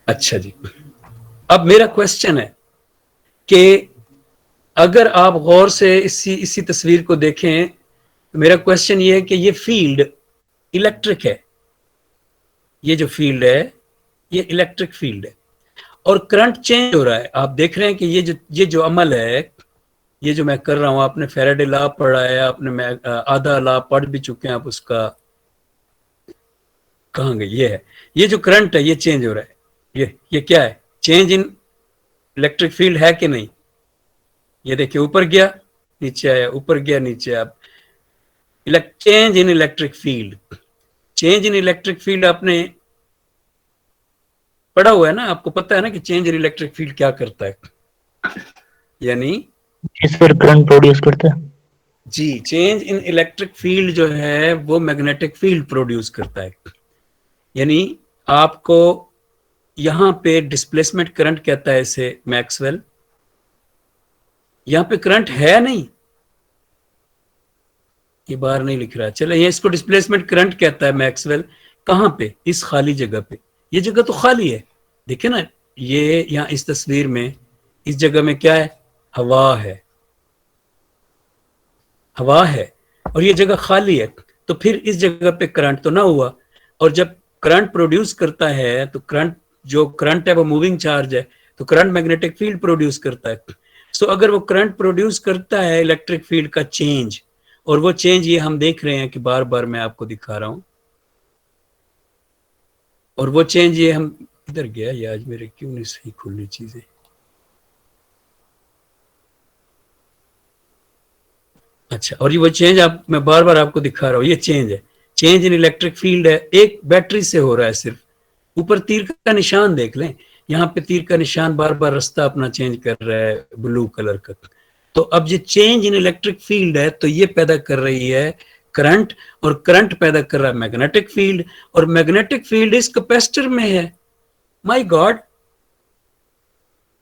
अच्छा जी, अब मेरा क्वेश्चन है कि अगर आप गौर से इसी तस्वीर को देखें तो मेरा क्वेश्चन ये है कि ये फील्ड इलेक्ट्रिक है, ये जो फील्ड है ये इलेक्ट्रिक फील्ड है और करंट चेंज हो रहा है। आप देख रहे हैं कि ये जो अमल है, ये जो मैं कर रहा हूं, आपने फैराडे लॉ पढ़ा है, आपने आधा लॉ पढ़ भी चुके हैं आप, उसका कहां गई, ये है, ये जो करंट है ये चेंज हो रहा है। ये क्या है, चेंज इन इलेक्ट्रिक फील्ड है कि नहीं। ये देखिए ऊपर गया नीचे आया, ऊपर गया नीचे आया। Change in electric field, change in electric field आपने पढ़ा हुआ है ना, आपको पता है ना कि चेंज इन इलेक्ट्रिक फील्ड क्या करता है, यानी इस पर करंट प्रोड्यूस करता है। जी, चेंज इन इलेक्ट्रिक फील्ड जो है वो मैग्नेटिक फील्ड प्रोड्यूस करता है। यानी आपको यहां पे डिस्प्लेसमेंट करंट कहता है इसे मैक्सवेल, यहां पे करंट है नहीं, یہ باہر نہیں لکھ رہا ہے. چلے یہ اس کو ڈسپلیسمنٹ کرنٹ کہتا ہے میکسویل. کہاں پہ؟ اس خالی جگہ پہ. یہ جگہ تو خالی ہے، دیکھیں نا، یہ یہاں اس تصویر میں اس جگہ میں کیا ہے؟ ہوا ہے، ہوا ہے، اور یہ جگہ خالی ہے. تو پھر اس جگہ پہ کرنٹ تو نہ ہوا. اور جب کرنٹ پروڈیوس کرتا ہے تو کرنٹ، جو کرنٹ ہے وہ موونگ چارج ہے، تو کرنٹ میگنیٹک فیلڈ پروڈیوس کرتا ہے. سو اگر وہ کرنٹ پروڈیوس کرتا ہے الیکٹرک فیلڈ کا چینج، اور وہ چینج یہ ہم دیکھ رہے ہیں کہ بار بار میں آپ کو دکھا رہا ہوں، اور وہ چینج یہ ہم ادھر گیا، یہ آج میرے کیوں نہیں صحیح کھلنی چیزیں. اچھا، اور یہ وہ چینج آپ، میں بار بار آپ کو دکھا رہا ہوں، یہ چینج ہے، چینج ان الیکٹرک فیلڈ ہے، ایک بیٹری سے ہو رہا ہے صرف. اوپر تیر کا نشان دیکھ لیں، یہاں پہ تیر کا نشان بار بار رستہ اپنا چینج کر رہا ہے بلو کلر کا. تو اب یہ چینج ان الیکٹرک فیلڈ ہے، تو یہ پیدا کر رہی ہے کرنٹ، اور کرنٹ پیدا کر رہا ہے میگنیٹک فیلڈ، اور میگنیٹک فیلڈ اس کیپیسٹر میں ہے. My god,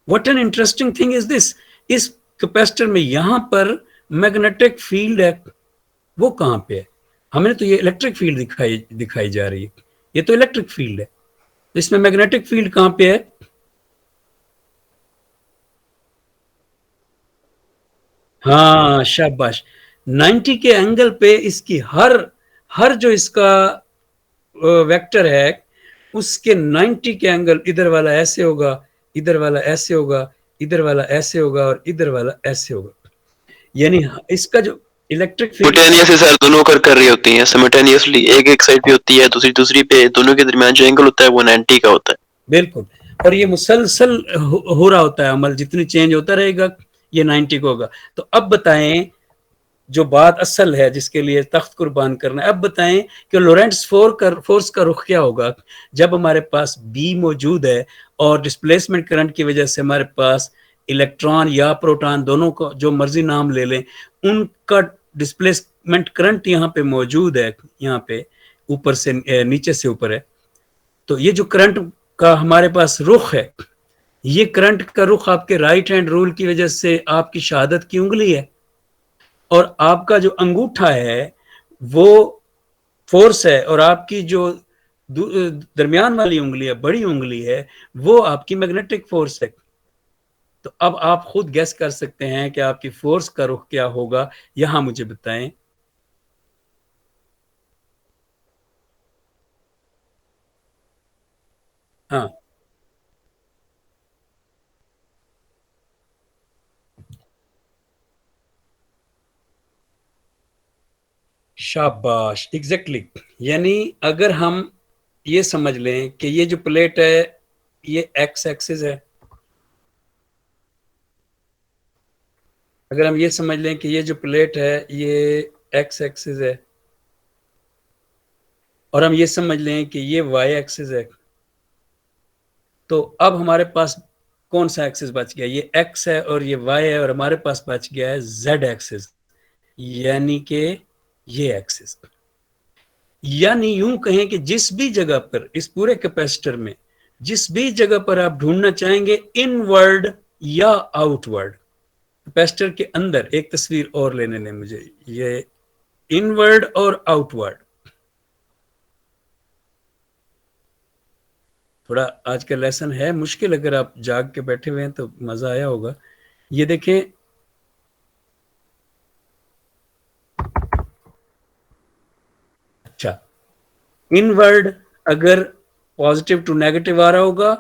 what an interesting thing is this. اس کیپیسٹر میں یہاں پر میگنیٹک فیلڈ ہے، وہ کہاں پہ ہے؟ ہمیں تو یہ الیکٹرک فیلڈ دکھائی جا رہی ہے، یہ تو الیکٹرک فیلڈ ہے. اس میں میگنیٹک فیلڈ کہاں پہ ہے؟ ہاں شاباش، 90 کے اینگل پہ اس کی ہر جو اس کا ویکٹر ہے، اس کے 90 کے اینگل، ادھر والا ایسے ہوگا، ادھر والا ایسے ہوگا، ادھر والا ایسے ہوگا، اور ادھر والا ایسے ہوگا. یعنی اس کا جو الیکٹرک فیلڈ سر دونوں کر رہی ہوتی ہیں سملٹینیسلی، ایک سائڈ پہ ہوتی ہے، دوسری پہ، دونوں کے درمیان جو اینگل ہوتا ہے وہ 90 کا ہوتا ہے. بالکل، اور یہ مسلسل ہو رہا ہوتا ہے عمل، جتنی چینج ہوتا رہے گا یہ 90 کو ہوگا. تو اب بتائیں جو بات اصل ہے جس کے لیے تخت قربان کرنا ہے، اب بتائیں کہ لورنٹز فورس کا رخ کیا ہوگا جب ہمارے پاس بی موجود ہے، اور ڈسپلیسمنٹ کرنٹ کی وجہ سے ہمارے پاس الیکٹران یا پروٹون، دونوں کو جو مرضی نام لے لیں، ان کا ڈسپلیسمنٹ کرنٹ یہاں پہ موجود ہے، یہاں پہ اوپر سے نیچے سے اوپر ہے. تو یہ جو کرنٹ کا ہمارے پاس رخ ہے، یہ کرنٹ کا رخ آپ کے رائٹ ہینڈ رول کی وجہ سے آپ کی شہادت کی انگلی ہے، اور آپ کا جو انگوٹھا ہے وہ فورس ہے، اور آپ کی جو درمیان والی انگلی ہے، بڑی انگلی ہے، وہ آپ کی میگنیٹک فورس ہے. تو اب آپ خود گیس کر سکتے ہیں کہ آپ کی فورس کا رخ کیا ہوگا. یہاں مجھے بتائیں. ہاں شاباش، ایگزیکٹلی. یعنی اگر ہم یہ سمجھ لیں کہ یہ جو پلیٹ ہے یہ ایکس ایکسس ہے، اگر ہم یہ سمجھ لیں کہ یہ جو پلیٹ ہے یہ ایکس ایکسس ہے، اور ہم یہ سمجھ لیں کہ یہ وائی ایکسس ہے، تو اب ہمارے پاس کون سا ایکسس بچ گیا؟ یہ ایکس ہے اور یہ وائی ہے، اور ہمارے پاس بچ گیا ہے زیڈ ایکسس، یعنی کہ یہ ایکسس. یعنی یوں کہیں کہ جس بھی جگہ پر اس پورے کیپیسٹر میں جس بھی جگہ پر آپ ڈھونڈنا چاہیں گے، ان ورڈ یا آؤٹ ورڈ، کیپیسٹر کے اندر ایک تصویر اور لینے لیں مجھے، یہ ان ورڈ اور آؤٹ ورڈ. تھوڑا آج کا لیسن ہے مشکل، اگر آپ جاگ کے بیٹھے ہوئے ہیں تو مزہ آیا ہوگا. یہ دیکھیں، اچھا، ان ورڈ اگر پازیٹیو ٹو نیگیٹو آ رہا ہوگا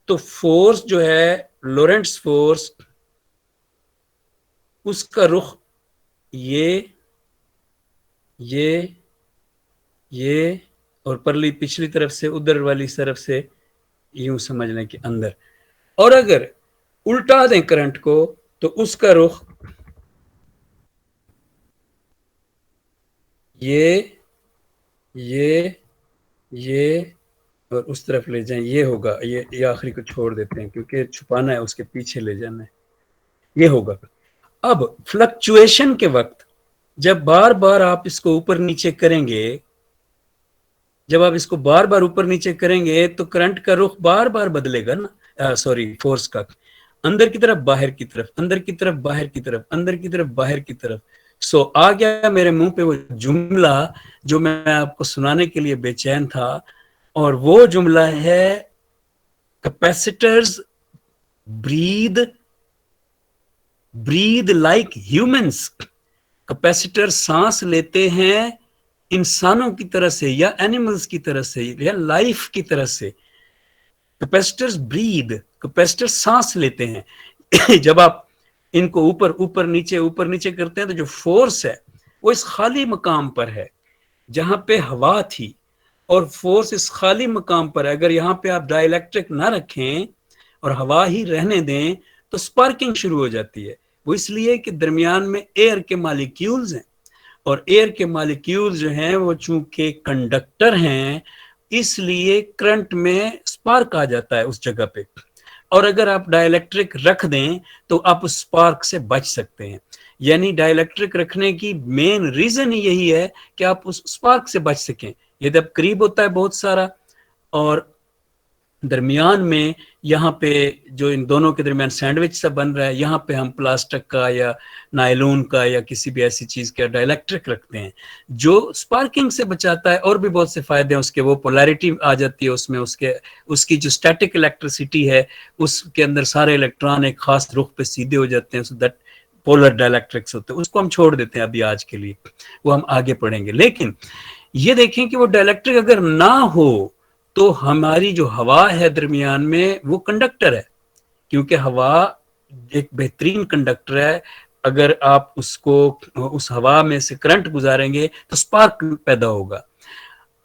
تو فورس جو ہے لورنٹس فورس، اس کا رخ یہ اور پرلی پچھلی طرف سے ادھر والی طرف سے یوں سمجھ لیں کہ اندر. اور اگر الٹا دیں کرنٹ کو تو اس کا رخ یہ اور اس طرف لے جائیں، یہ ہوگا. یہ آخری کو چھوڑ دیتے ہیں کیونکہ چھپانا ہے، اس کے پیچھے لے جانا ہے، یہ ہوگا. اب فلکچویشن کے وقت جب بار بار آپ اس کو اوپر نیچے کریں گے، جب آپ اس کو بار بار اوپر نیچے کریں گے تو کرنٹ کا رخ بار بار بدلے گا نا، سوری فورس کا، اندر کی طرف باہر کی طرف، اندر کی طرف باہر کی طرف، اندر کی طرف باہر کی طرف. सो आ गया मेरे मुंह पे वो जुमला जो मैं आपको सुनाने के लिए बेचैन था, और वो जुमला है capacitors breathe like humans. Capacitor सांस लेते हैं इंसानों की तरह से या एनिमल्स की तरह से या लाइफ की तरह से। कैपेसिटर्स ब्रीद, कैपेसिटर सांस लेते हैं। जब आप इनको ऊपर ऊपर नीचे करते हैं तो जो फोर्स है वो इस खाली मकाम पर है जहां पे हवा थी, और फोर्स इस खाली मकाम पर है। अगर यहाँ पे आप डाइलेक्ट्रिक ना रखें और हवा ही रहने दें तो स्पार्किंग शुरू हो जाती है। वो इसलिए कि दरमियान में एयर के मॉलिक्यूल्स हैं, और एयर के मॉलिक्यूल्स जो हैं वो चूंकि कंडक्टर हैं, इसलिए करंट में स्पार्क आ जाता है उस जगह पे। और अगर आप डाइलेक्ट्रिक रख दें तो आप उस स्पार्क से बच सकते हैं। यानी डाइलेक्ट्रिक रखने की मेन रीजन ही यही है कि आप उस स्पार्क से बच सकें। यदि अब करीब होता है बहुत सारा और दरमियान में यहाँ पे जो इन दोनों के दरमियान सैंडविच सा बन रहा है, यहाँ पे हम प्लास्टिक का या नायलॉन का या किसी भी ऐसी चीज का डाइलेक्ट्रिक रखते हैं जो स्पार्किंग से बचाता है। और भी बहुत से फायदे हैं उसके, वो पोलैरिटी आ जाती है उसमें, उसकी जो स्टैटिक इलेक्ट्रिसिटी है उसके अंदर सारे इलेक्ट्रॉन एक खास रुख पे सीधे हो जाते हैं, सो दैट पोलर डाइलेक्ट्रिक्स होते हैं। उसको हम छोड़ देते हैं अभी आज के लिए, वो हम आगे पढ़ेंगे। लेकिन ये देखें कि वो डाइलेक्ट्रिक अगर ना हो तो हमारी जो हवा है दरमियान में वो कंडक्टर है, क्योंकि हवा एक बेहतरीन कंडक्टर है। अगर आप उसको उस हवा में से करंट गुजारेंगे तो स्पार्क पैदा होगा।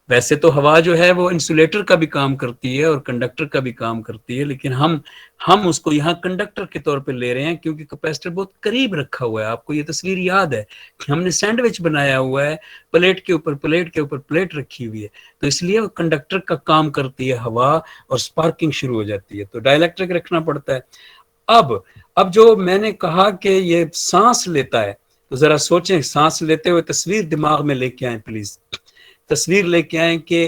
वैसे तो हवा जो है वो इंसुलेटर का भी काम करती है और कंडक्टर का भी काम करती है, लेकिन हम उसको यहाँ कंडक्टर के तौर पे ले रहे हैं क्योंकि कैपेसिटर बहुत करीब रखा हुआ है। आपको ये तस्वीर याद है कि हमने सैंडविच बनाया हुआ है, प्लेट के ऊपर प्लेट रखी हुई है, तो इसलिए वो कंडक्टर का काम करती है हवा, और स्पार्किंग शुरू हो जाती है। तो डाइलेक्ट्रिक रखना पड़ता है। अब जो मैंने कहा कि ये सांस लेता है, तो जरा सोचें, सांस लेते हुए तस्वीर दिमाग में लेके आए प्लीज। तस्वीर लेके आए कि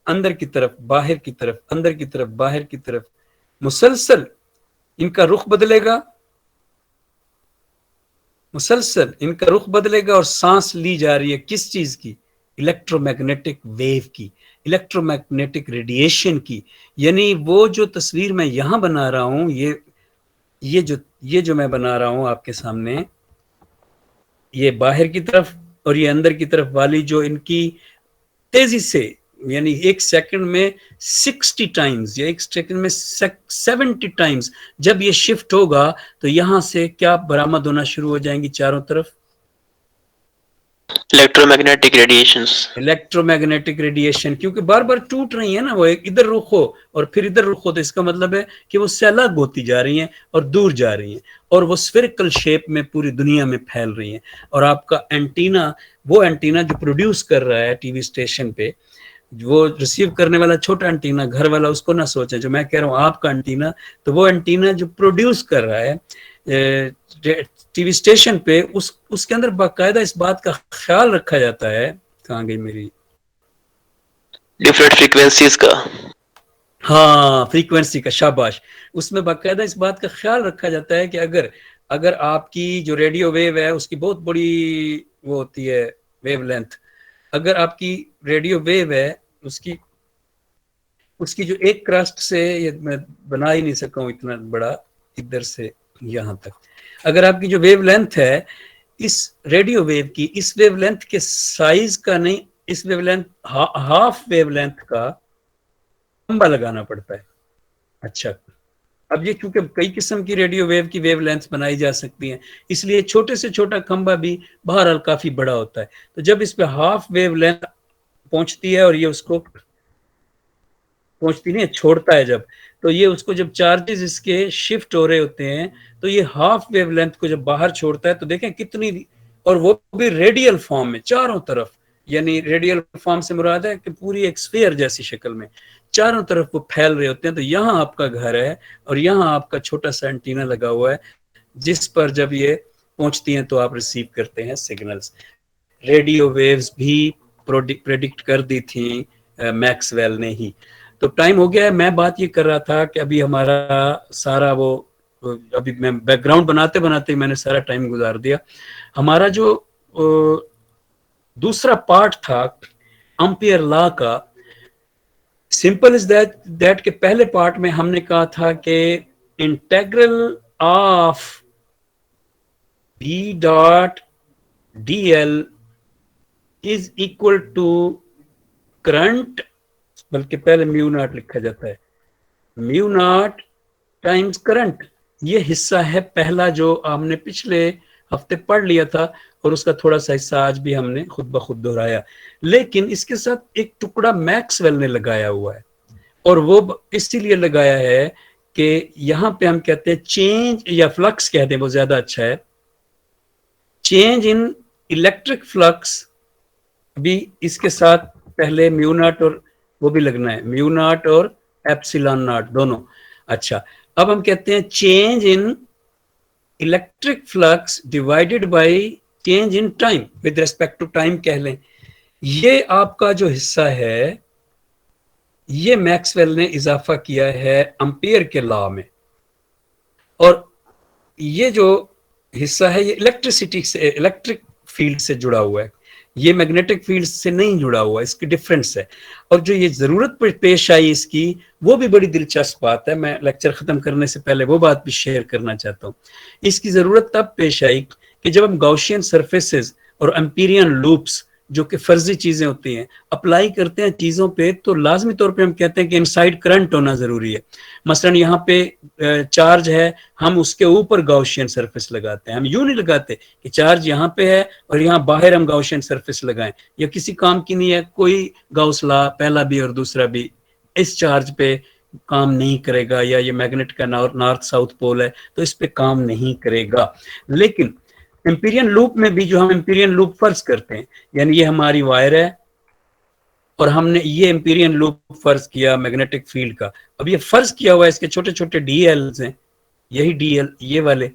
अंदर की तरफ बाहर की तरफ, अंदर की तरफ बाहर की तरफ, मुसलसल इनका रुख बदलेगा, मुसलसल इनका रुख बदलेगा, और सांस ली जा रही है किस चीज की? इलेक्ट्रोमैग्नेटिक वेव की, इलेक्ट्रोमैग्नेटिक रेडिएशन की। यानी वो जो तस्वीर मैं यहां बना रहा हूं, ये जो मैं बना रहा हूं आपके सामने, ये बाहर की तरफ और ये अंदर की तरफ वाली, जो इनकी तेजी से, यानी एक सेकंड में 60 टाइम्स या एक सेकंड में 70 टाइम्स जब ये शिफ्ट होगा तो यहां से क्या बरामद होना शुरू हो जाएंगी चारों तरफ? Electromagnetic radiations. इलेक्ट्रोमैग्नेटिक रेडिएशन, क्योंकि बार बार टूट रही है ना, वो एक इधर रुख हो और फिर इधर रुख हो, तो इसका मतलब है कि वो से अलग होती जा रही हैं और दूर जा रही हैं, और वो स्फेरिकल शेप में पूरी दुनिया में फैल रही हैं। और आपका एंटीना, वो एंटीना जो प्रोड्यूस कर रहा है टीवी स्टेशन पे, वो रिसीव करने वाला छोटा एंटीना, घर वाला उसको ना सोचे, जो मैं कह रहा हूँ आपका एंटीना, तो वो एंटीना जो प्रोड्यूस कर रहा है टीवी स्टेशन पे, उसके अंदर बाकायदा इस बात का ख्याल रखा जाता है, कहाँ गई मेरी, डिफरेंट फ्रीक्वेंसीज का, हाँ फ्रीक्वेंसी का, शाबाश। उसमें बाकायदा इस बात का ख्याल रखा जाता है कि अगर आपकी जो रेडियो वेव है उसकी बहुत बड़ी वो होती है वेव लेंथ, अगर आपकी रेडियो वेव है उसकी जो एक क्रस्ट से, ये मैं बना ही नहीं सका हूँ इतना बड़ा, इधर से यहाँ तक, अगर आपकी जो वेव लेंथ है इस रेडियो वेव की, इस वेव लेंथ के साइज का नहीं, इस wave length half wave length का खंबा लगाना पड़ता है। अच्छा, अब ये क्योंकि कई किस्म की रेडियो वेव की वेव लेंथ बनाई जा सकती हैं, इसलिए छोटे से छोटा खंबा भी बहरहाल काफी बड़ा होता है। तो जब इस पे हाफ वेव लेंथ पहुंचती है और ये उसको पहुंचती नहीं, छोड़ता है जब, तो ये उसको जब चार्जेस इसके शिफ्ट हो रहे होते हैं तो ये हाफ वेव लेंथ को जब बाहर छोड़ता है तो देखें कितनी, और वो भी रेडियल फॉर्म में चारों तरफ, यानी रेडियल फॉर्म से मुराद है कि पूरी एक स्फीयर जैसी शक्ल में चारों तरफ वो फैल रहे होते हैं। तो यहाँ आपका घर है और यहाँ आपका छोटा सा एंटीना लगा हुआ है जिस पर जब ये पहुंचती हैं तो आप रिसीव करते हैं सिग्नल्स। रेडियो वेव्स भी प्रेडिक्ट कर दी थी मैक्सवेल ने ही। तो टाइम हो गया है, मैं बात ये कर रहा था कि अभी हमारा सारा वो, अभी मैं बैकग्राउंड बनाते बनाते मैंने सारा टाइम गुजार दिया। हमारा जो दूसरा पार्ट था एम्पियर लॉ का, सिंपल इज दैट के पहले पार्ट में हमने कहा था कि integral of B dot D L is equal to current, बल्कि पहले म्यू नॉट लिखा जाता है, म्यू नॉट टाइम्स करंट। ये हिस्सा है पहला जो हमने पिछले हफ्ते पढ़ लिया था और उसका थोड़ा सा हिस्सा आज भी हमने खुद ब खुद दोहराया, लेकिन इसके साथ एक टुकड़ा मैक्सवेल ने लगाया हुआ है, और वो इसीलिए लगाया है कि यहां पे हम कहते हैं चेंज या फ्लक्स कहते हैं, वो ज्यादा अच्छा है, चेंज इन इलेक्ट्रिक फ्लक्स। अभी इसके साथ पहले म्यू नॉट और वो भी लगना है, म्यू नॉट और एप्सिलॉन नॉट दोनों। अच्छा, अब हम कहते हैं change in electric flux divided by change in time with respect to time कह लें। ये आपका जो हिस्सा है ये मैक्सवेल ने इजाफा किया है एम्पियर के लॉ में, और ये जो हिस्सा है ये इलेक्ट्रिसिटी से, इलेक्ट्रिक फील्ड से जुड़ा हुआ है, ये मैग्नेटिक फील्ड से नहीं जुड़ा हुआ, इसकी डिफरेंस है। और जो ये जरूरत पेश आई इसकी, वो भी बड़ी दिलचस्प बात है, मैं लेक्चर खत्म करने से पहले वो बात भी शेयर करना चाहता हूँ। इसकी जरूरत तब पेश आई कि जब हम गॉसियन सरफेसेस और एम्पीरियन लूप्स जो कि फर्जी चीजें होती हैं अप्लाई करते हैं चीजों पे, तो लाजमी तौर पे हम कहते हैं कि इनसाइड करंट होना जरूरी है। मसलन यहाँ पे चार्ज है, हम उसके ऊपर गॉसियन सरफेस लगाते हैं, हम यूं नहीं लगाते कि चार्ज यहाँ पे है और यहाँ बाहर हम गॉसियन सरफेस लगाएं, यह किसी काम की नहीं है। कोई गॉस लॉ पहला भी और दूसरा भी इस चार्ज पे काम नहीं करेगा, या ये मैग्नेट का नॉर्थ साउथ पोल है तो इस पे काम नहीं करेगा। लेकिन एम्पीरियन लूप में भी जो हम एम्पीरियन लूप फर्ज करते हैं, यानी ये हमारी वायर है और हमने ये एम्पीरियन लूप फर्ज किया मैग्नेटिक फील्ड का, अब ये फर्ज किया हुआ है, इसके छोटे छोटे डीएल्स हैं, यही डीएल ये वाले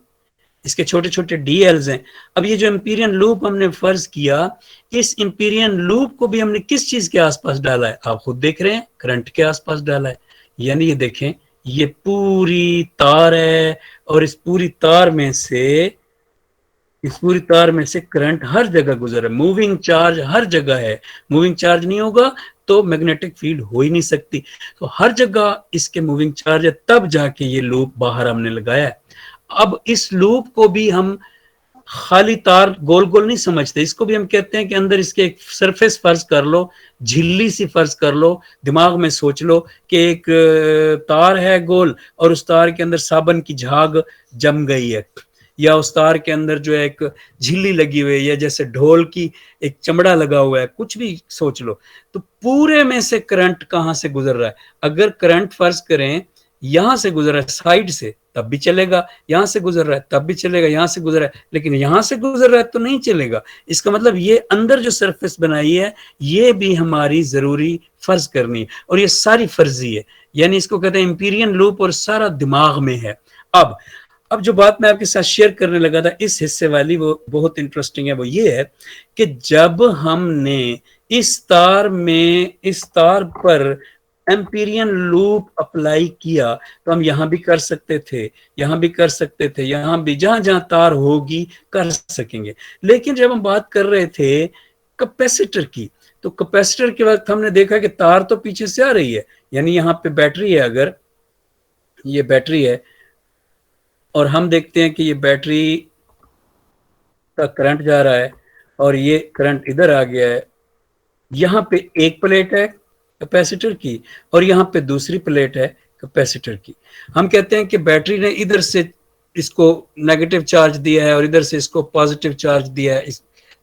इसके छोटे छोटे डीएल्स हैं। अब ये जो एम्पीरियन लूप हमने फर्ज किया, इस एम्पीरियन लूप को भी हमने किस चीज के आसपास डाला है, आप खुद देख रहे हैं, करंट के आसपास डाला है। यानी ये देखें, ये पूरी तार है और इस पूरी तार में से करंट हर जगह गुजर है, मूविंग चार्ज हर जगह है। मूविंग चार्ज नहीं होगा तो मैग्नेटिक फील्ड हो ही नहीं सकती, तो हर जगह इसके मूविंग चार्ज है, तब जाके ये लूप बाहर हमने लगाया है। अब इस लूप को भी हम खाली तार गोल गोल नहीं समझते, इसको भी हम कहते हैं कि अंदर इसके एक सरफेस फर्ज कर लो, झिल्ली सी फर्ज कर लो, दिमाग में सोच लो कि एक तार है गोल और उस तार के अंदर साबन की झाग जम गई है, या उस तार के अंदर जो है एक झिल्ली लगी हुई है, या जैसे ढोल की एक चमड़ा लगा हुआ है, कुछ भी सोच लो। तो पूरे में से करंट कहाँ से गुजर रहा है? अगर करंट फर्ज करें यहां से गुजर रहा है साइड से तब भी चलेगा, यहां से गुजर रहा है तब भी चलेगा, यहां से गुजर रहा है, लेकिन यहां से गुजर रहा है तो नहीं चलेगा। इसका मतलब ये अंदर जो सरफेस बनाई है ये भी हमारी जरूरी फर्ज करनी है, और ये सारी फर्जी है, यानी इसको कहते हैं एम्पीरियन लूप, और सारा दिमाग में है। अब जो बात मैं आपके साथ शेयर करने लगा था इस हिस्से वाली, वो बहुत इंटरेस्टिंग है। वो ये है कि जब हमने इस तार पर एम्पीरियन लूप अप्लाई किया तो हम यहां भी कर सकते थे, यहां भी कर सकते थे, यहां भी, जहां जहां तार होगी कर सकेंगे। लेकिन जब हम बात कर रहे थे कैपेसिटर की, तो कैपेसिटर के वक्त हमने देखा कि तार तो पीछे से आ रही है, यानी यहाँ पे बैटरी है, अगर ये बैटरी है और हम देखते हैं कि ये बैटरी का करंट जा रहा है और ये करंट इधर आ गया है, यहाँ पे एक प्लेट है कैपेसिटर की और यहाँ पे दूसरी प्लेट है कैपेसिटर की। हम कहते हैं कि बैटरी ने इधर से इसको नेगेटिव चार्ज दिया है और इधर से इसको पॉजिटिव चार्ज दिया है,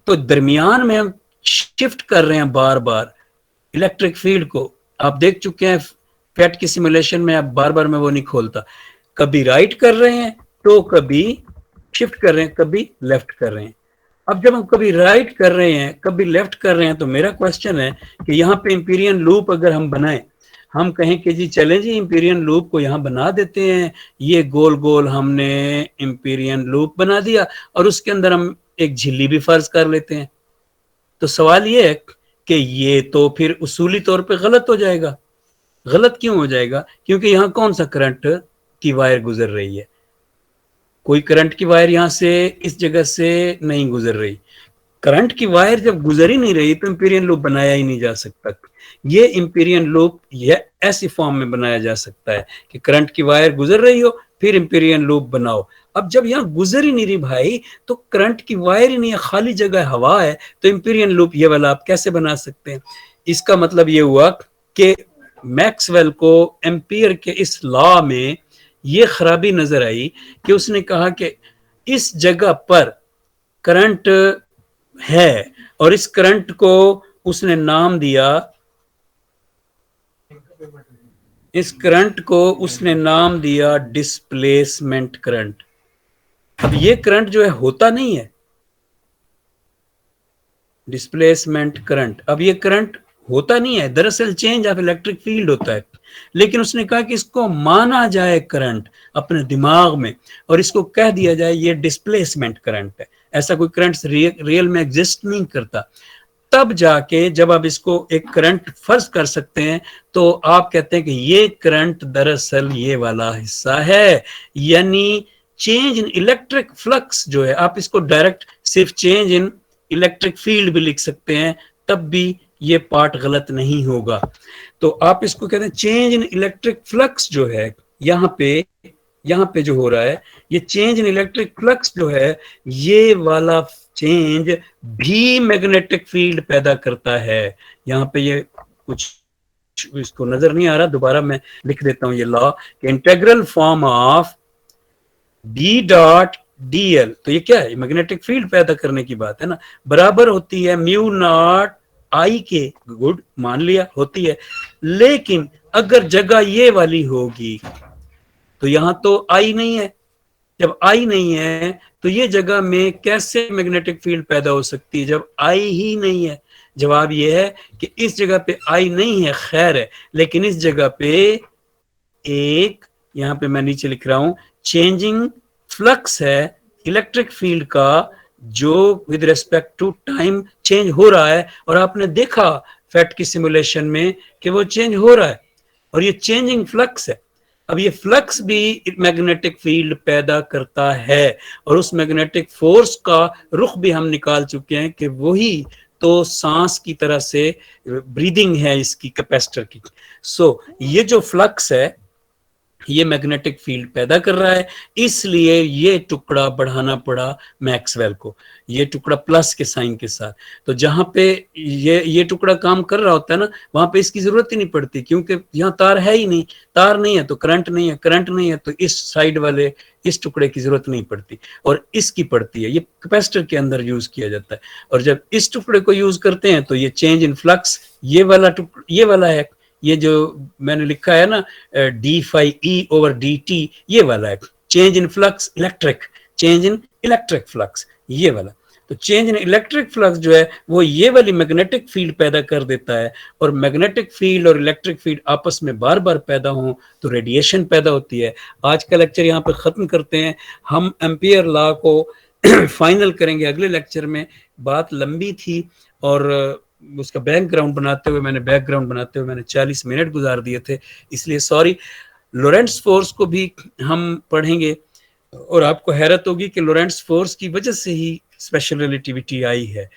तो दरमियान में हम शिफ्ट कर रहे हैं बार बार इलेक्ट्रिक फील्ड को। आप देख चुके हैं फेट की सिमुलेशन में, आप बार बार मैं वो नहीं खोलता, कभी राइट कर रहे हैं तो कभी शिफ्ट कर रहे हैं, कभी लेफ्ट कर रहे हैं। अब जब हम कभी राइट कर रहे हैं कभी लेफ्ट कर रहे हैं, तो मेरा क्वेश्चन है कि यहाँ पे एम्पीरियन लूप अगर हम बनाएं, हम कहें कि जी चलें जी एम्पीरियन लूप को यहाँ बना देते हैं, ये गोल गोल हमने एम्पीरियन लूप बना दिया और उसके अंदर हम एक झिल्ली भी फर्ज कर लेते हैं, तो सवाल ये है कि ये तो फिर उसूली तौर पे गलत हो जाएगा। गलत क्यों हो जाएगा? क्योंकि यहाँ कौन सा करंट की वायर गुजर रही है? कोई करंट की वायर यहाँ से इस जगह से नहीं गुजर रही। करंट की वायर जब गुजर ही नहीं रही तो एम्पीरियन लूप बनाया ही नहीं जा सकता। ये एम्पीरियन लूप ये ऐसी फॉर्म में बनाया जा सकता है कि करंट की वायर गुजर रही हो, फिर एम्पीरियन लूप बनाओ। अब जब यहाँ गुजर ही नहीं रही भाई, तो करंट की वायर ही नहीं है, खाली जगह हवा है, तो एम्पीरियन लूप ये वाला आप कैसे बना सकते हैं? इसका मतलब ये हुआ कि मैक्सवेल को एम्पियर के इस लॉ में ये खराबी नजर आई कि उसने कहा कि इस जगह पर करंट है और इस करंट को उसने नाम दिया, इस करंट को उसने नाम दिया डिस्प्लेसमेंट करंट। अब ये करंट जो है होता नहीं है डिस्प्लेसमेंट करंट, अब ये करंट होता नहीं है, दरअसल चेंज ऑफ इलेक्ट्रिक फील्ड होता है। लेकिन उसने कहा कि इसको माना जाए करंट अपने दिमाग में और इसको कह दिया जाए ये डिस्प्लेसमेंट करंट है, ऐसा कोई करंट रियल में एग्जिस्ट नहीं करता। तब जाके जब आप इसको एक करंट फर्ज कर सकते हैं तो आप कहते हैं कि ये करंट दरअसल ये वाला हिस्सा है, यानी चेंज इन इलेक्ट्रिक फ्लक्स जो है, आप इसको डायरेक्ट सिर्फ चेंज इन इलेक्ट्रिक फील्ड भी लिख सकते हैं, तब भी ये पार्ट गलत नहीं होगा। तो आप इसको कहते हैं चेंज इन इलेक्ट्रिक फ्लक्स जो है, यहाँ पे जो हो रहा है ये चेंज इन इलेक्ट्रिक फ्लक्स जो है, ये वाला चेंज भी मैग्नेटिक फील्ड पैदा करता है। यहाँ पे ये कुछ इसको नजर नहीं आ रहा, दोबारा मैं लिख देता हूं ये law, integral form of D dot D L, तो ये क्या है, मैग्नेटिक फील्ड पैदा करने की बात है ना, बराबर होती है म्यू नॉट आई के, गुड मान लिया होती है। लेकिन अगर जगह ये वाली होगी तो यहां तो आई नहीं है, जब आई नहीं है तो ये जगह में कैसे मैग्नेटिक फील्ड पैदा हो सकती है जब आई ही नहीं है? जवाब ये है कि इस जगह पे आई नहीं है, खैर है, लेकिन इस जगह पे एक, यहां पे मैं नीचे लिख रहा हूं, चेंजिंग फ्लक्स है इलेक्ट्रिक फील्ड का, जो with respect to time change हो रहा है। और आपने देखा फैट की सिमुलेशन में कि वो चेंज हो रहा है और ये चेंजिंग फ्लक्स है। अब ये फ्लक्स भी मैग्नेटिक फील्ड पैदा करता है और उस मैग्नेटिक फोर्स का रुख भी हम निकाल चुके हैं कि वही तो सांस की तरह से ब्रीदिंग है इसकी कैपेसिटर की। सो ये जो फ्लक्स है ये मैग्नेटिक फील्ड पैदा कर रहा है, इसलिए ये टुकड़ा बढ़ाना पड़ा मैक्सवेल को, ये टुकड़ा प्लस के साइन के साथ। तो जहां पे ये टुकड़ा काम कर रहा होता है ना, वहां पे इसकी जरूरत ही नहीं पड़ती, क्योंकि यहाँ तार है ही नहीं, तार नहीं है तो करंट नहीं है, करंट नहीं है तो इस साइड वाले इस टुकड़े की जरूरत नहीं पड़ती और इसकी पड़ती है। ये कैपेसिटर के अंदर यूज किया जाता है और जब इस टुकड़े को यूज करते हैं तो ये चेंज इन फ्लक्स ये वाला है, ये जो मैंने लिखा है ना D phi E over D T, ये वाला है change in flux electric, change in electric flux ये वाला। तो चेंज इन इलेक्ट्रिक फ्लक्स जो है वो ये वाली मैग्नेटिक फील्ड पैदा कर देता है और मैग्नेटिक फील्ड और इलेक्ट्रिक फील्ड आपस में बार बार पैदा हो तो रेडिएशन पैदा होती है। आज का लेक्चर यहाँ पे खत्म करते हैं, हम एम्पियर लॉ को फाइनल करेंगे अगले लेक्चर में। बात लंबी थी और उसका बैकग्राउंड बनाते हुए मैंने 40 मिनट गुजार दिए थे, इसलिए सॉरी। लोरेंट्स फोर्स को भी हम पढ़ेंगे और आपको हैरत होगी कि लोरेंट्स फोर्स की वजह से ही स्पेशल रिलेटिविटी आई है,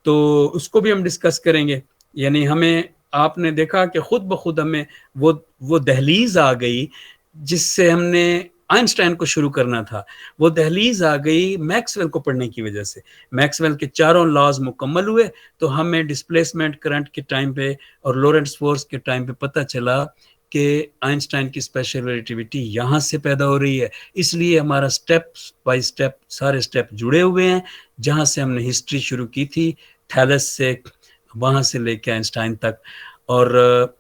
तो उसको भी हम डिस्कस करेंगे। यानी हमें, आपने देखा कि खुद ब खुद हमें वो दहलीज आ गई जिससे हमने आइंस्टाइन को शुरू करना था, वो दहलीज आ गई मैक्सवेल को पढ़ने की वजह से। मैक्सवेल के चारों लॉज मुकम्मल हुए तो हमें डिस्प्लेसमेंट करंट के टाइम पे और लोरेंट्स फोर्स के टाइम पे पता चला कि आइंस्टाइन की स्पेशल रिलेटिविटी यहाँ से पैदा हो रही है। इसलिए हमारा स्टेप बाय स्टेप सारे स्टेप जुड़े हुए हैं, जहाँ से हमने हिस्ट्री शुरू की थी थैलस से, वहाँ से लेके आइंस्टाइन तक। और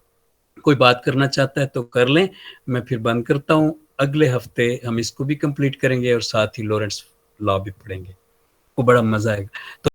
कोई बात करना चाहता है तो कर लें, मैं फिर बंद करता हूँ। अगले हफ्ते हम इसको भी कंप्लीट करेंगे और साथ ही लोरेंट्स लॉ भी पढ़ेंगे, वो बड़ा मजा आएगा। तो